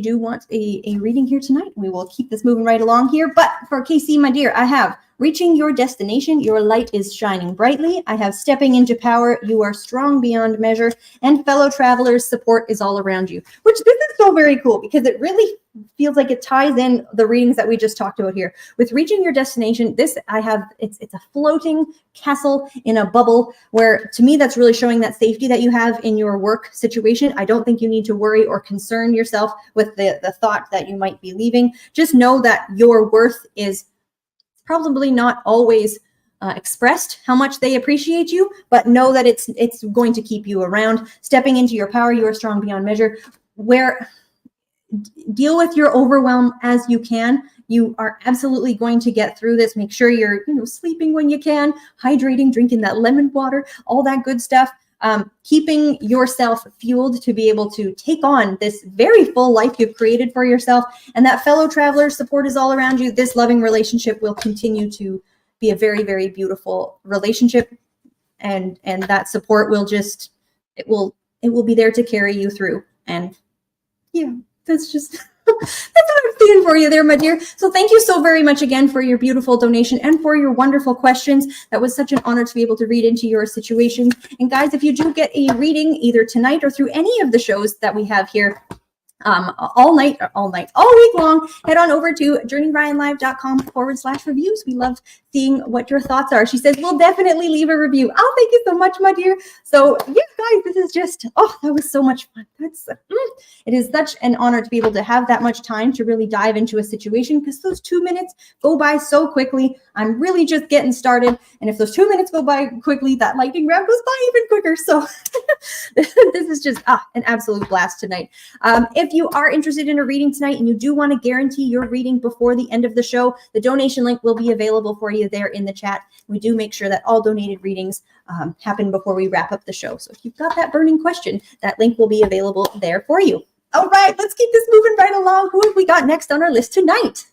[SPEAKER 1] do want a reading here tonight, we will keep this moving right along here. But for Casey, my dear, I have reaching your destination. Your light is shining brightly. I have stepping into power. You are strong beyond measure. And fellow travelers, support is all around you. Which this is so very cool because it really feels like it ties in the readings that we just talked about here. With reaching your destination, this it's a floating castle in a bubble where, to me, that's really showing that safety that you have in your work situation. I don't think you need to worry or concern yourself with the thought that you might be leaving. Just know that your worth is probably not always expressed how much they appreciate you, but know that it's going to keep you around. Stepping into your power, you are strong beyond measure. Deal with your overwhelm as you can. You are absolutely going to get through this. Make sure you're sleeping when you can, hydrating, drinking that lemon water, all that good stuff. Keeping yourself fueled to be able to take on this very full life you've created for yourself. And that fellow traveler support is all around you. This loving relationship will continue to be a very, very beautiful relationship. And that support will it will be there to carry you through. And yeah, that's just that's what I'm feeling for you there, my dear. So thank you so very much again for your beautiful donation and for your wonderful questions. That was such an honor to be able to read into your situations. And guys, if you do get a reading either tonight or through any of the shows that we have here, all week long, head on over to journeyryanlive.com/reviews. We love seeing what your thoughts are. She says, "We'll definitely leave a review." Oh, thank you so much, my dear. So yeah, guys, this is just, that was so much fun. It is such an honor to be able to have that much time to really dive into a situation, because those 2 minutes go by so quickly. I'm really just getting started. And if those 2 minutes go by quickly, that lightning round goes by even quicker. So this is just an absolute blast tonight. If you are interested in a reading tonight and you do want to guarantee your reading before the end of the show, the donation link will be available for you there in the chat. We do make sure that all donated readings happen before we wrap up the show. So if you've got that burning question, that link will be available there for you. All right, let's keep this moving right along. Who have we got next on our list tonight?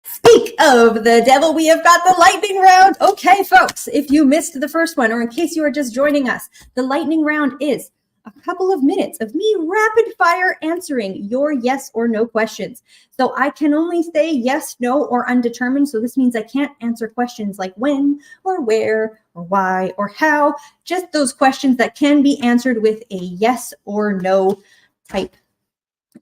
[SPEAKER 1] Speak of the devil, we have got the lightning round. Okay, folks, if you missed the first one, or in case you are just joining us, the lightning round is a couple of minutes of me rapid fire answering your yes or no questions. So I can only say yes, no, or undetermined. So this means I can't answer questions like when or where or why or how, just those questions that can be answered with a yes or no type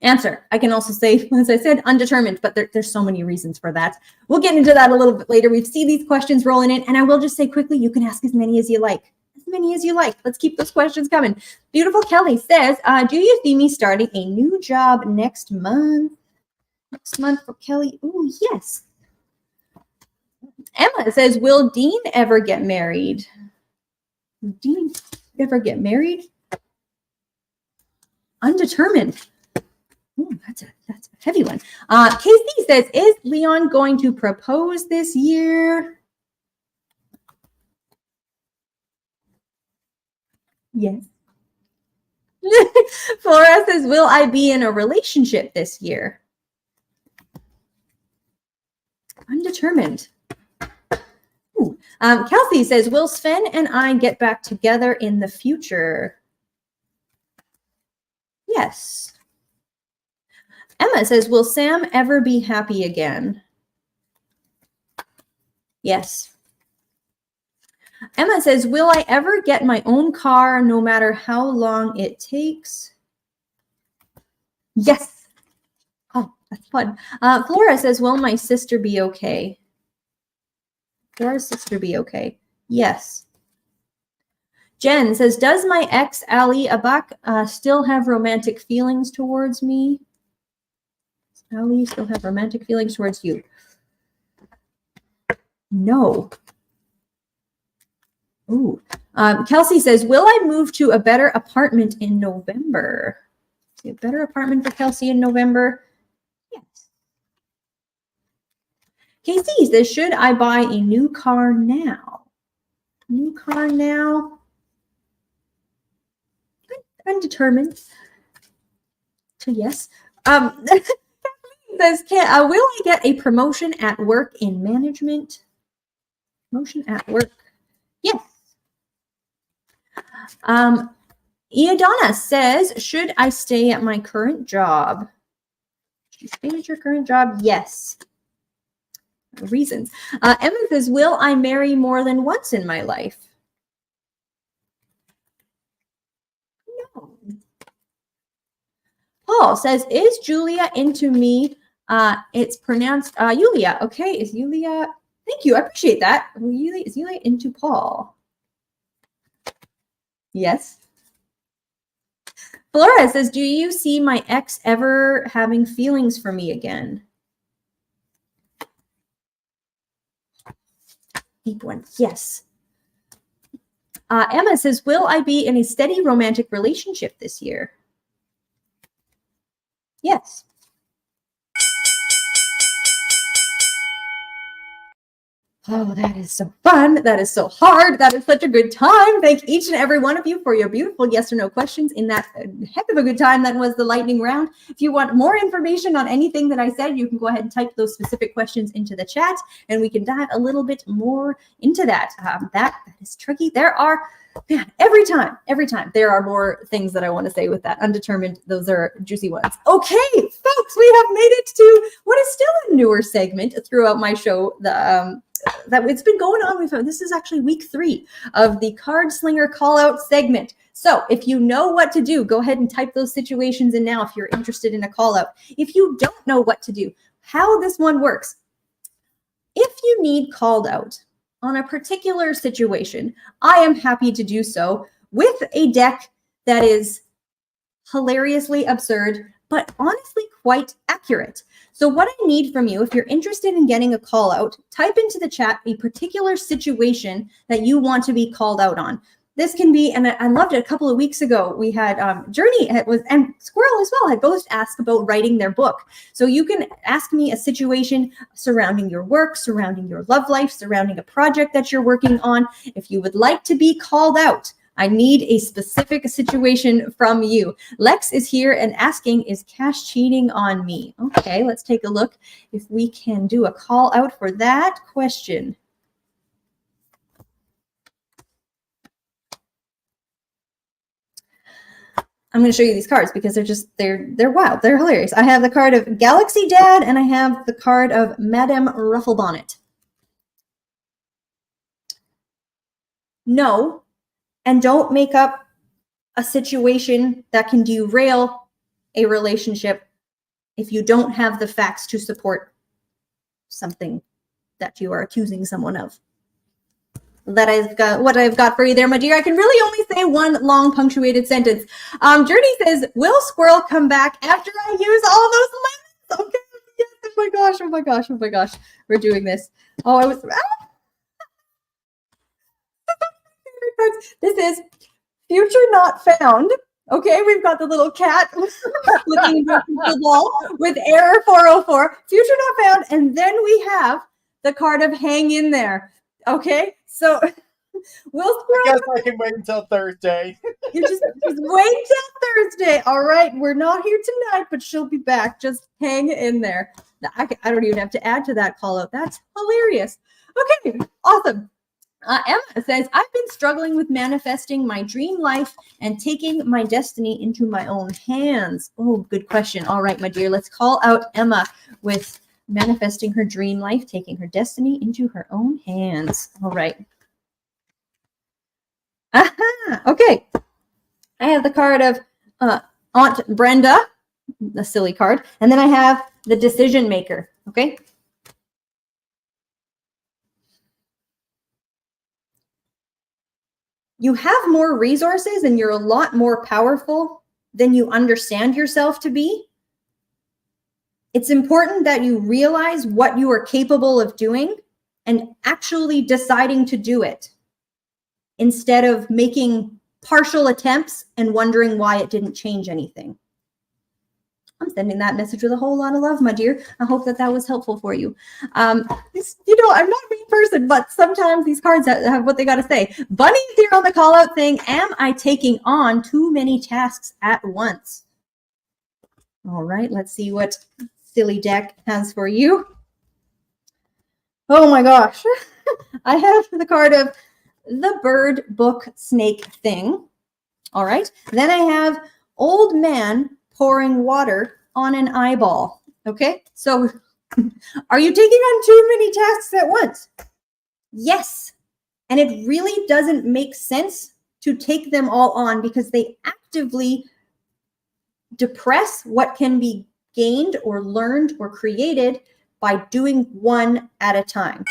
[SPEAKER 1] answer. I can also say, as I said, undetermined, but there's so many reasons for that. We'll get into that a little bit later. We see these questions rolling in, and I will just say quickly, you can ask as many as you like. As many as you like. Let's keep those questions coming. Beautiful Kelly says, do you see me starting a new job next month? Next month for Kelly? Oh, yes. Emma says, will Dean ever get married? Dean ever get married? Undetermined. Ooh, that's a heavy one. Casey says, is Leon going to propose this year? Yes. Florence says, will I be in a relationship this year? Undetermined. Ooh. Kelsey says, will Sven and I get back together in the future? Yes. Emma says, will Sam ever be happy again? Yes. Emma says, will I ever get my own car no matter how long it takes? Yes. Oh, that's fun. Flora says, will my sister be okay? Flora's sister be okay? Yes. Jen says, does my ex, Ali Abak, still have romantic feelings towards me? Does Ali still have romantic feelings towards you? No. Ooh. Kelsey says, will I move to a better apartment in November? A better apartment for Kelsey in November? Yes. Casey says, should I buy a new car now? New car now? undetermined to yes. Says, will I get a promotion at work in management? Promotion at work. Yes. Iadonna says, should I stay at my current job? Should you stay at your current job? Yes. Reasons. Emma says, will I marry more than once in my life? No. Paul says, is Julia into me? It's pronounced Yulia. Okay, is Yulia? Thank you. I appreciate that. Is Yulia into Paul? Yes. Florence says, do you see my ex ever having feelings for me again? Deep one. Yes. Emma says, will I be in a steady romantic relationship this year? Yes. Oh, that is so fun. That is so hard. That is such a good time. Thank each and every one of you for your beautiful yes or no questions in that heck of a good time that was the lightning round. If you want more information on anything that I said, you can go ahead and type those specific questions into the chat and we can dive a little bit more into that. That is tricky. There are, man, every time, there are more things that I want to say with that. Undetermined, those are juicy ones. Okay, folks, we have made it to what is still a newer segment throughout my show. That it's been going on. This is actually week 3 of the Cardslinger call out segment. So if you know what to do, go ahead and type those situations in now if you're interested in a call out. If you don't know what to do, how this one works. If you need called out on a particular situation, I am happy to do so with a deck that is hilariously absurd, but honestly quite accurate. So what I need from you, if you're interested in getting a call out, type into the chat a particular situation that you want to be called out on. This can be, and I loved it a couple of weeks ago, we had Journey and Squirrel as well had both asked about writing their book. So you can ask me a situation surrounding your work, surrounding your love life, surrounding a project that you're working on. If you would like to be called out, I need a specific situation from you. Lex is here and asking, is Cash cheating on me? Okay, let's take a look if we can do a call out for that question. I'm going to show you these cards because they're wild. They're hilarious. I have the card of Galaxy Dad and I have the card of Madame Rufflebonnet. No. And don't make up a situation that can derail a relationship if you don't have the facts to support something that you are accusing someone of. That I've got what I've got for you there, my dear. I can really only say one long punctuated sentence. Journey says, will Squirrel come back after I use all those lemons? Okay. Yes. Oh my gosh. Oh my gosh. Oh my gosh. We're doing this. Oh, I was... This is future not found. Okay, we've got the little cat looking into the wall with error 404. Future not found, and then we have the card of hang in there. Okay, so will Squirrel?
[SPEAKER 2] I guess I can wait until Thursday.
[SPEAKER 1] You just wait till Thursday. All right, we're not here tonight, but she'll be back. Just hang in there. I don't even have to add to that call out. That's hilarious. Okay, awesome. Emma says, I've been struggling with manifesting my dream life and taking my destiny into my own hands. Oh, good question. All right, my dear, let's call out Emma with manifesting her dream life, taking her destiny into her own hands. All right. Aha, okay. I have the card of Aunt Brenda, the silly card, and then I have the decision maker, okay? You have more resources and you're a lot more powerful than you understand yourself to be. It's important that you realize what you are capable of doing and actually deciding to do it instead of making partial attempts and wondering why it didn't change anything. I'm sending that message with a whole lot of love, my dear. I hope that was helpful for you. I'm not a mean person, but sometimes these cards have what they got to say. Bunny's here on the call out saying, am I taking on too many tasks at once? All right, let's see what Silly Deck has for you. Oh my gosh. I have the card of the bird book snake thing. All right. Then I have old man pouring water on an eyeball. Okay. So are you taking on too many tasks at once? Yes. And it really doesn't make sense to take them all on because they actively depress what can be gained or learned or created by doing one at a time.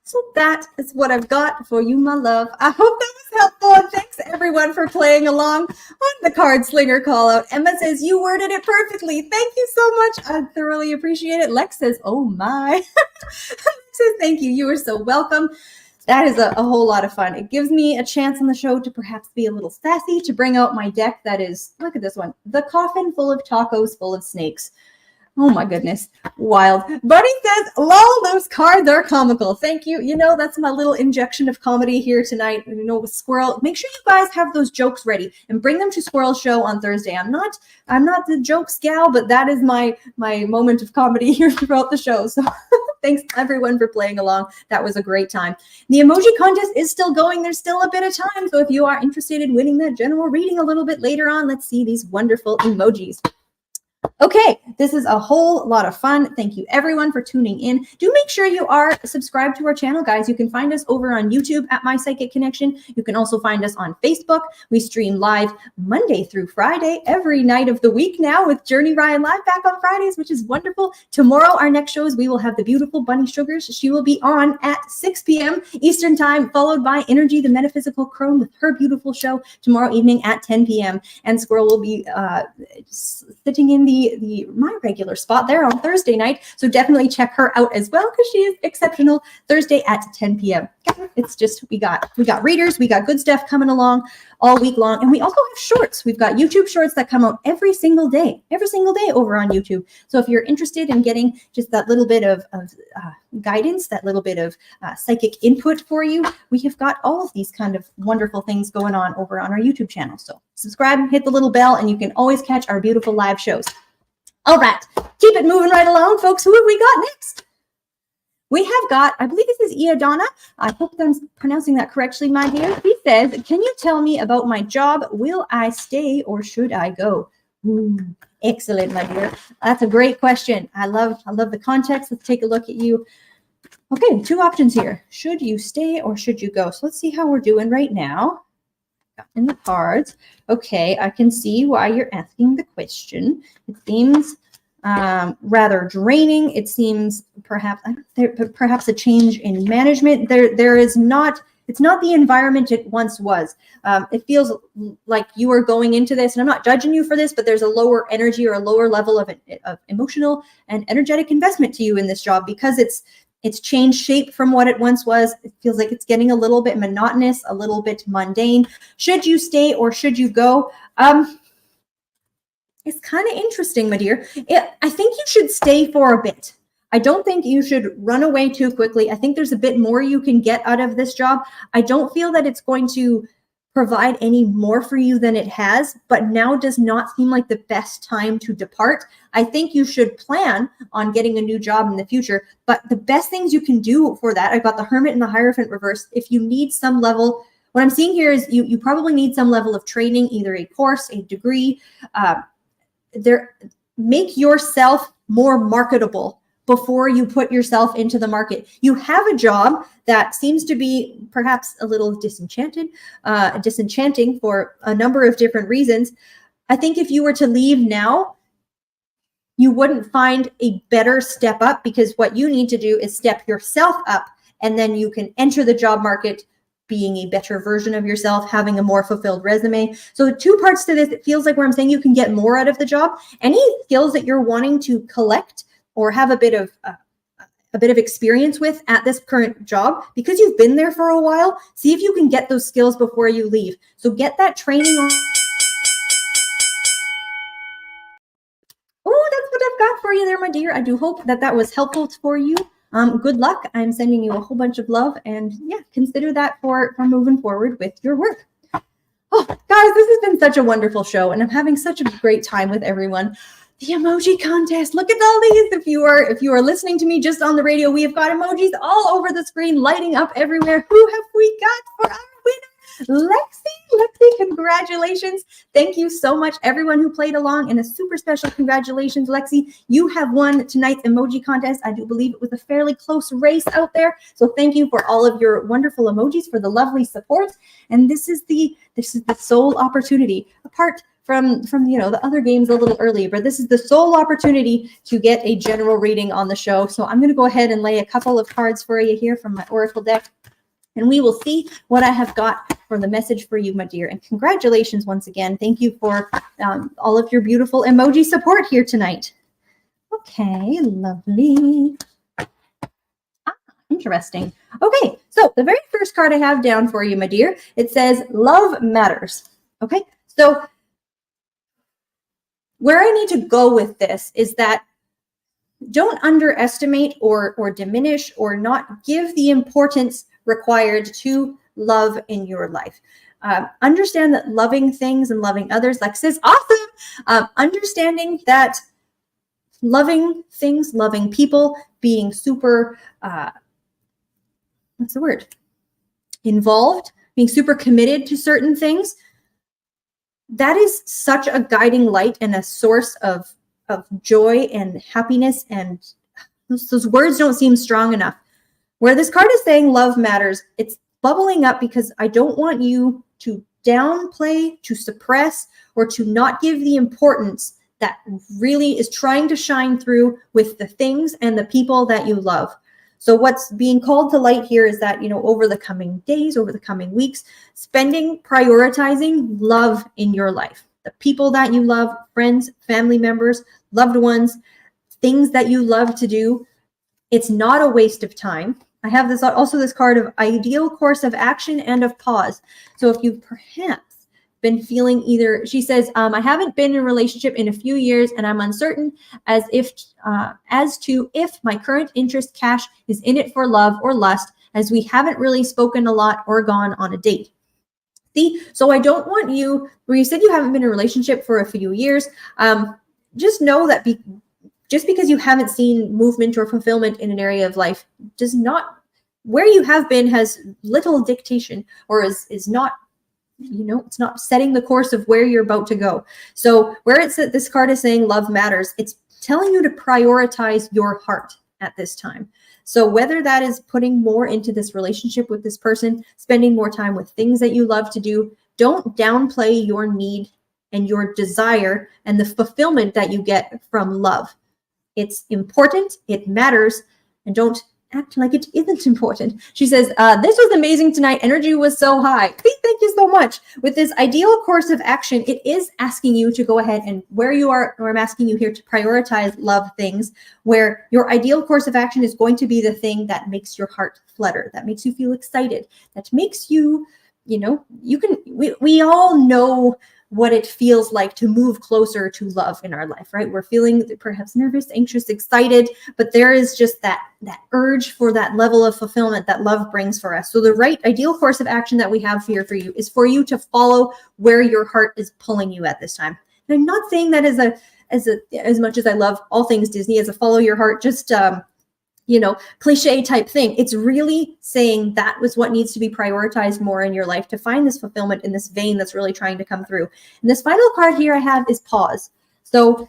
[SPEAKER 1] So that is what I've got for you, my love. I hope that was helpful, and thanks everyone for playing along on the Card Slinger call out. Emma says, you worded it perfectly. Thank you so much. I thoroughly appreciate it. Lex says, oh my. Lex says, thank you. You are so welcome. That is a whole lot of fun. It gives me a chance on the show to perhaps be a little sassy, to bring out my deck that is, look at this one, the coffin full of tacos full of snakes. Oh my goodness. Wild. Buddy says, lol, those cards are comical. Thank you. That's my little injection of comedy here tonight. With Squirrel. Make sure you guys have those jokes ready and bring them to Squirrel's show on Thursday. I'm not the jokes gal, but that is my moment of comedy here throughout the show. So thanks everyone for playing along. That was a great time. The emoji contest is still going. There's still a bit of time. So if you are interested in winning that general reading a little bit later on, let's see these wonderful emojis. Okay, this is a whole lot of fun. Thank you everyone for tuning in. Do make sure you are subscribed to our channel, guys. You can find us over on YouTube at My Psychic Connection. You can also find us on Facebook. We stream live Monday through Friday, every night of the week now, with Journey Ryan live back on Fridays, which is wonderful. Tomorrow, our next shows, we will have the beautiful Bunny Sugars. She will be on at 6 p.m. Eastern Time, followed by Energy, the Metaphysical Crone, with her beautiful show tomorrow evening at 10 p.m. And Squirrel will be sitting in my regular spot there on Thursday night. So definitely check her out as well, because she is exceptional. Thursday at 10 p.m. It's just, we got readers, we got good stuff coming along all week long. And we also have shorts. We've got YouTube shorts that come out every single day over on YouTube. So if you're interested in getting just that little bit of guidance, that little bit of psychic input for you, we have got all of these kind of wonderful things going on over on our YouTube channel. So subscribe, hit the little bell, and you can always catch our beautiful live shows. All right, keep it moving right along, folks. Who have we got next? We have got, I believe this is Iadana. I hope I'm pronouncing that correctly, my dear. He says, can you tell me about my job? Will I stay or should I go? Ooh, excellent, my dear. That's a great question. I love the context. Let's take a look at you. Okay, two options here. Should you stay or should you go? So let's see how we're doing right now. In the cards. Okay, I can see why you're asking the question. It seems rather draining. It seems perhaps a change in management. It's not the environment it once was. It feels like you are going into this, and I'm not judging you for this, but there's a lower energy or a lower level of emotional and energetic investment to you in this job, because it's changed shape from what it once was. It feels like it's getting a little bit monotonous, a little bit mundane. Should you stay or should you go? It's kind of interesting, my dear. I think you should stay for a bit. I don't think you should run away too quickly. I think there's a bit more you can get out of this job. I don't feel that it's going to provide any more for you than it has, but now does not seem like the best time to depart. I think you should plan on getting a new job in the future, but the best things you can do for that, I've got the Hermit and the Hierophant reversed. If you need some level, what I'm seeing here is you probably need some level of training, either a course, a degree. Make yourself more marketable before you put yourself into the market. You have a job that seems to be perhaps a little disenchanting for a number of different reasons. I think if you were to leave now, you wouldn't find a better step up, because what you need to do is step yourself up, and then you can enter the job market being a better version of yourself, having a more fulfilled resume. So two parts to this. It feels like where I'm saying you can get more out of the job. Any skills that you're wanting to collect or have a bit of experience with at this current job, because you've been there for a while, see if you can get those skills before you leave. So get that training on I've got for you there, my dear. I do hope that that was helpful for you. Good luck. I'm sending you a whole bunch of love, and yeah, consider that for moving forward with your work. Oh, guys, this has been such a wonderful show, and I'm having such a great time with everyone. The emoji contest. Look at all these. If you are listening to me just on the radio, we have got emojis all over the screen, lighting up everywhere. Who have we got for our winner? Lexi, congratulations. Thank you so much, everyone who played along, and a super special congratulations, Lexi. You have won tonight's emoji contest. I do believe it was a fairly close race out there. So thank you for all of your wonderful emojis, for the lovely support. And this is the sole opportunity, apart from the other games a little earlier, but this is the sole opportunity to get a general reading on the show. So I'm going to go ahead and lay a couple of cards for you here from my Oracle deck, and we will see what I have got for the message for you, my dear. And congratulations once again. Thank you for all of your beautiful emoji support here tonight. Okay, lovely. Interesting. Okay, so the very first card I have down for you, my dear, it says love matters. Okay, so where I need to go with this is that don't underestimate or diminish or not give the importance required to love in your life. Understand that loving things and loving others, like says, awesome. Understanding that loving things, loving people, being super, what's the word? Involved, being super committed to certain things. That is such a guiding light and a source of joy and happiness, and those words don't seem strong enough. Where this card is saying love matters, it's bubbling up because I don't want you to downplay, to suppress, or to not give the importance that really is trying to shine through with the things and the people that you love. So what's being called to light here is that, over the coming days, over the coming weeks, prioritizing love in your life. The people that you love, friends, family members, loved ones, things that you love to do. It's not a waste of time. I have this card of ideal course of action and of pause. So if you've perhaps been feeling either, she says, I haven't been in a relationship in a few years and I'm uncertain as to if my current interest cash is in it for love or lust, as we haven't really spoken a lot or gone on a date. See, so I don't want you, where you said you haven't been in a relationship for a few years, just know that just because you haven't seen movement or fulfillment in an area of life does not, where you have been has little dictation or is not, it's not setting the course of where you're about to go. So where this card is saying love matters, it's telling you to prioritize your heart at this time. So whether that is putting more into this relationship with this person, spending more time with things that you love to do, don't downplay your need and your desire and the fulfillment that you get from love. It's important, it matters, and don't act like it isn't important. She says, this was amazing tonight. Energy was so high. Thank you so much. With this ideal course of action, it is asking you to go ahead and where you are, or I'm asking you here to prioritize love things, where your ideal course of action is going to be the thing that makes your heart flutter, that makes you feel excited, that makes you, we all know what it feels like to move closer to love in our life, right? We're feeling perhaps nervous, anxious, excited, but there is just that urge for that level of fulfillment that love brings for us. So the right ideal course of action that we have here for you is for you to follow where your heart is pulling you at this time. And I'm not saying that as much as I love all things Disney, as a follow your heart, just cliche type thing. It's really saying that was what needs to be prioritized more in your life to find this fulfillment in this vein that's really trying to come through. And this final card here I have is pause. So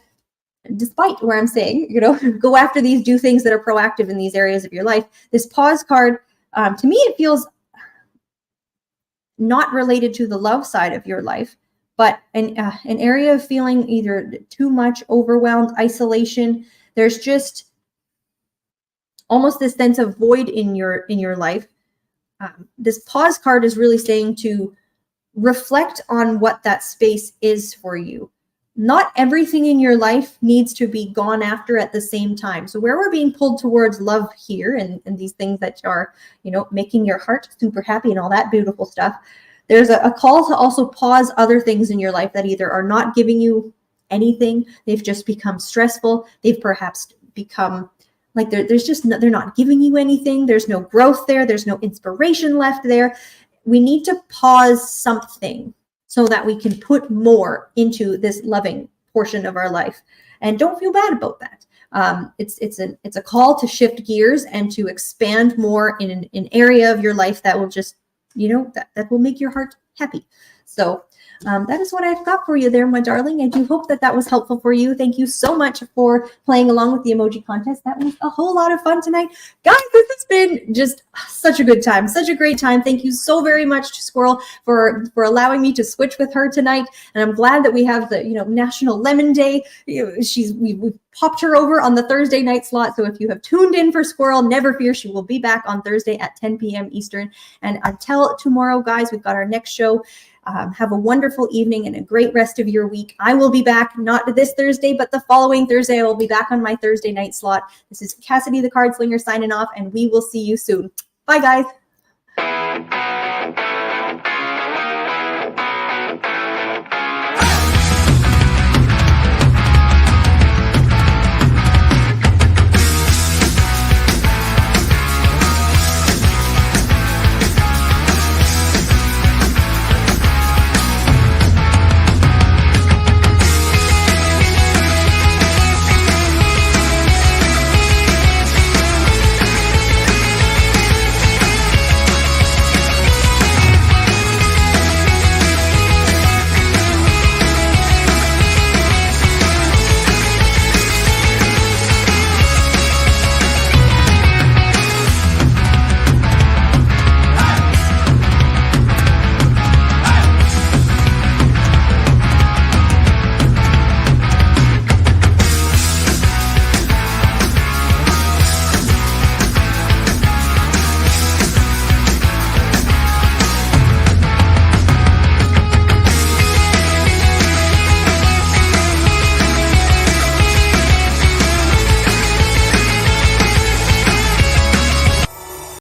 [SPEAKER 1] despite where I'm saying, go after these, do things that are proactive in these areas of your life, this pause card, to me, it feels not related to the love side of your life, but an area of feeling either too much, overwhelmed, isolation. There's just almost this sense of void in your life. This pause card is really saying to reflect on what that space is for you. Not everything in your life needs to be gone after at the same time. So where we're being pulled towards love here and these things that are, making your heart super happy and all that beautiful stuff, there's a call to also pause other things in your life that either are not giving you anything. They've just become stressful. They've perhaps become like they're not giving you anything. There's no growth there. There's no inspiration left there. We need to pause something so that we can put more into this loving portion of our life. And don't feel bad about that. It's a call to shift gears and to expand more in an area of your life that will just, that will make your heart happy. So that is what I've got for you there, my darling. I do hope that was helpful for you. Thank you so much for playing along with the emoji contest. That was a whole lot of fun tonight. Guys, this has been just such a good time, such a great time. Thank you so very much to Squirrel for allowing me to switch with her tonight. And I'm glad that we have the, National Lemon Day. We popped her over on the Thursday night slot. So if you have tuned in for Squirrel, never fear, she will be back on Thursday at 10 p.m. Eastern. And until tomorrow, guys, we've got our next show. Have a wonderful evening and a great rest of your week. I will be back, not this Thursday, but the following Thursday. I will be back on my Thursday night slot. This is Cassidy the Cardslinger signing off, and we will see you soon. Bye, guys.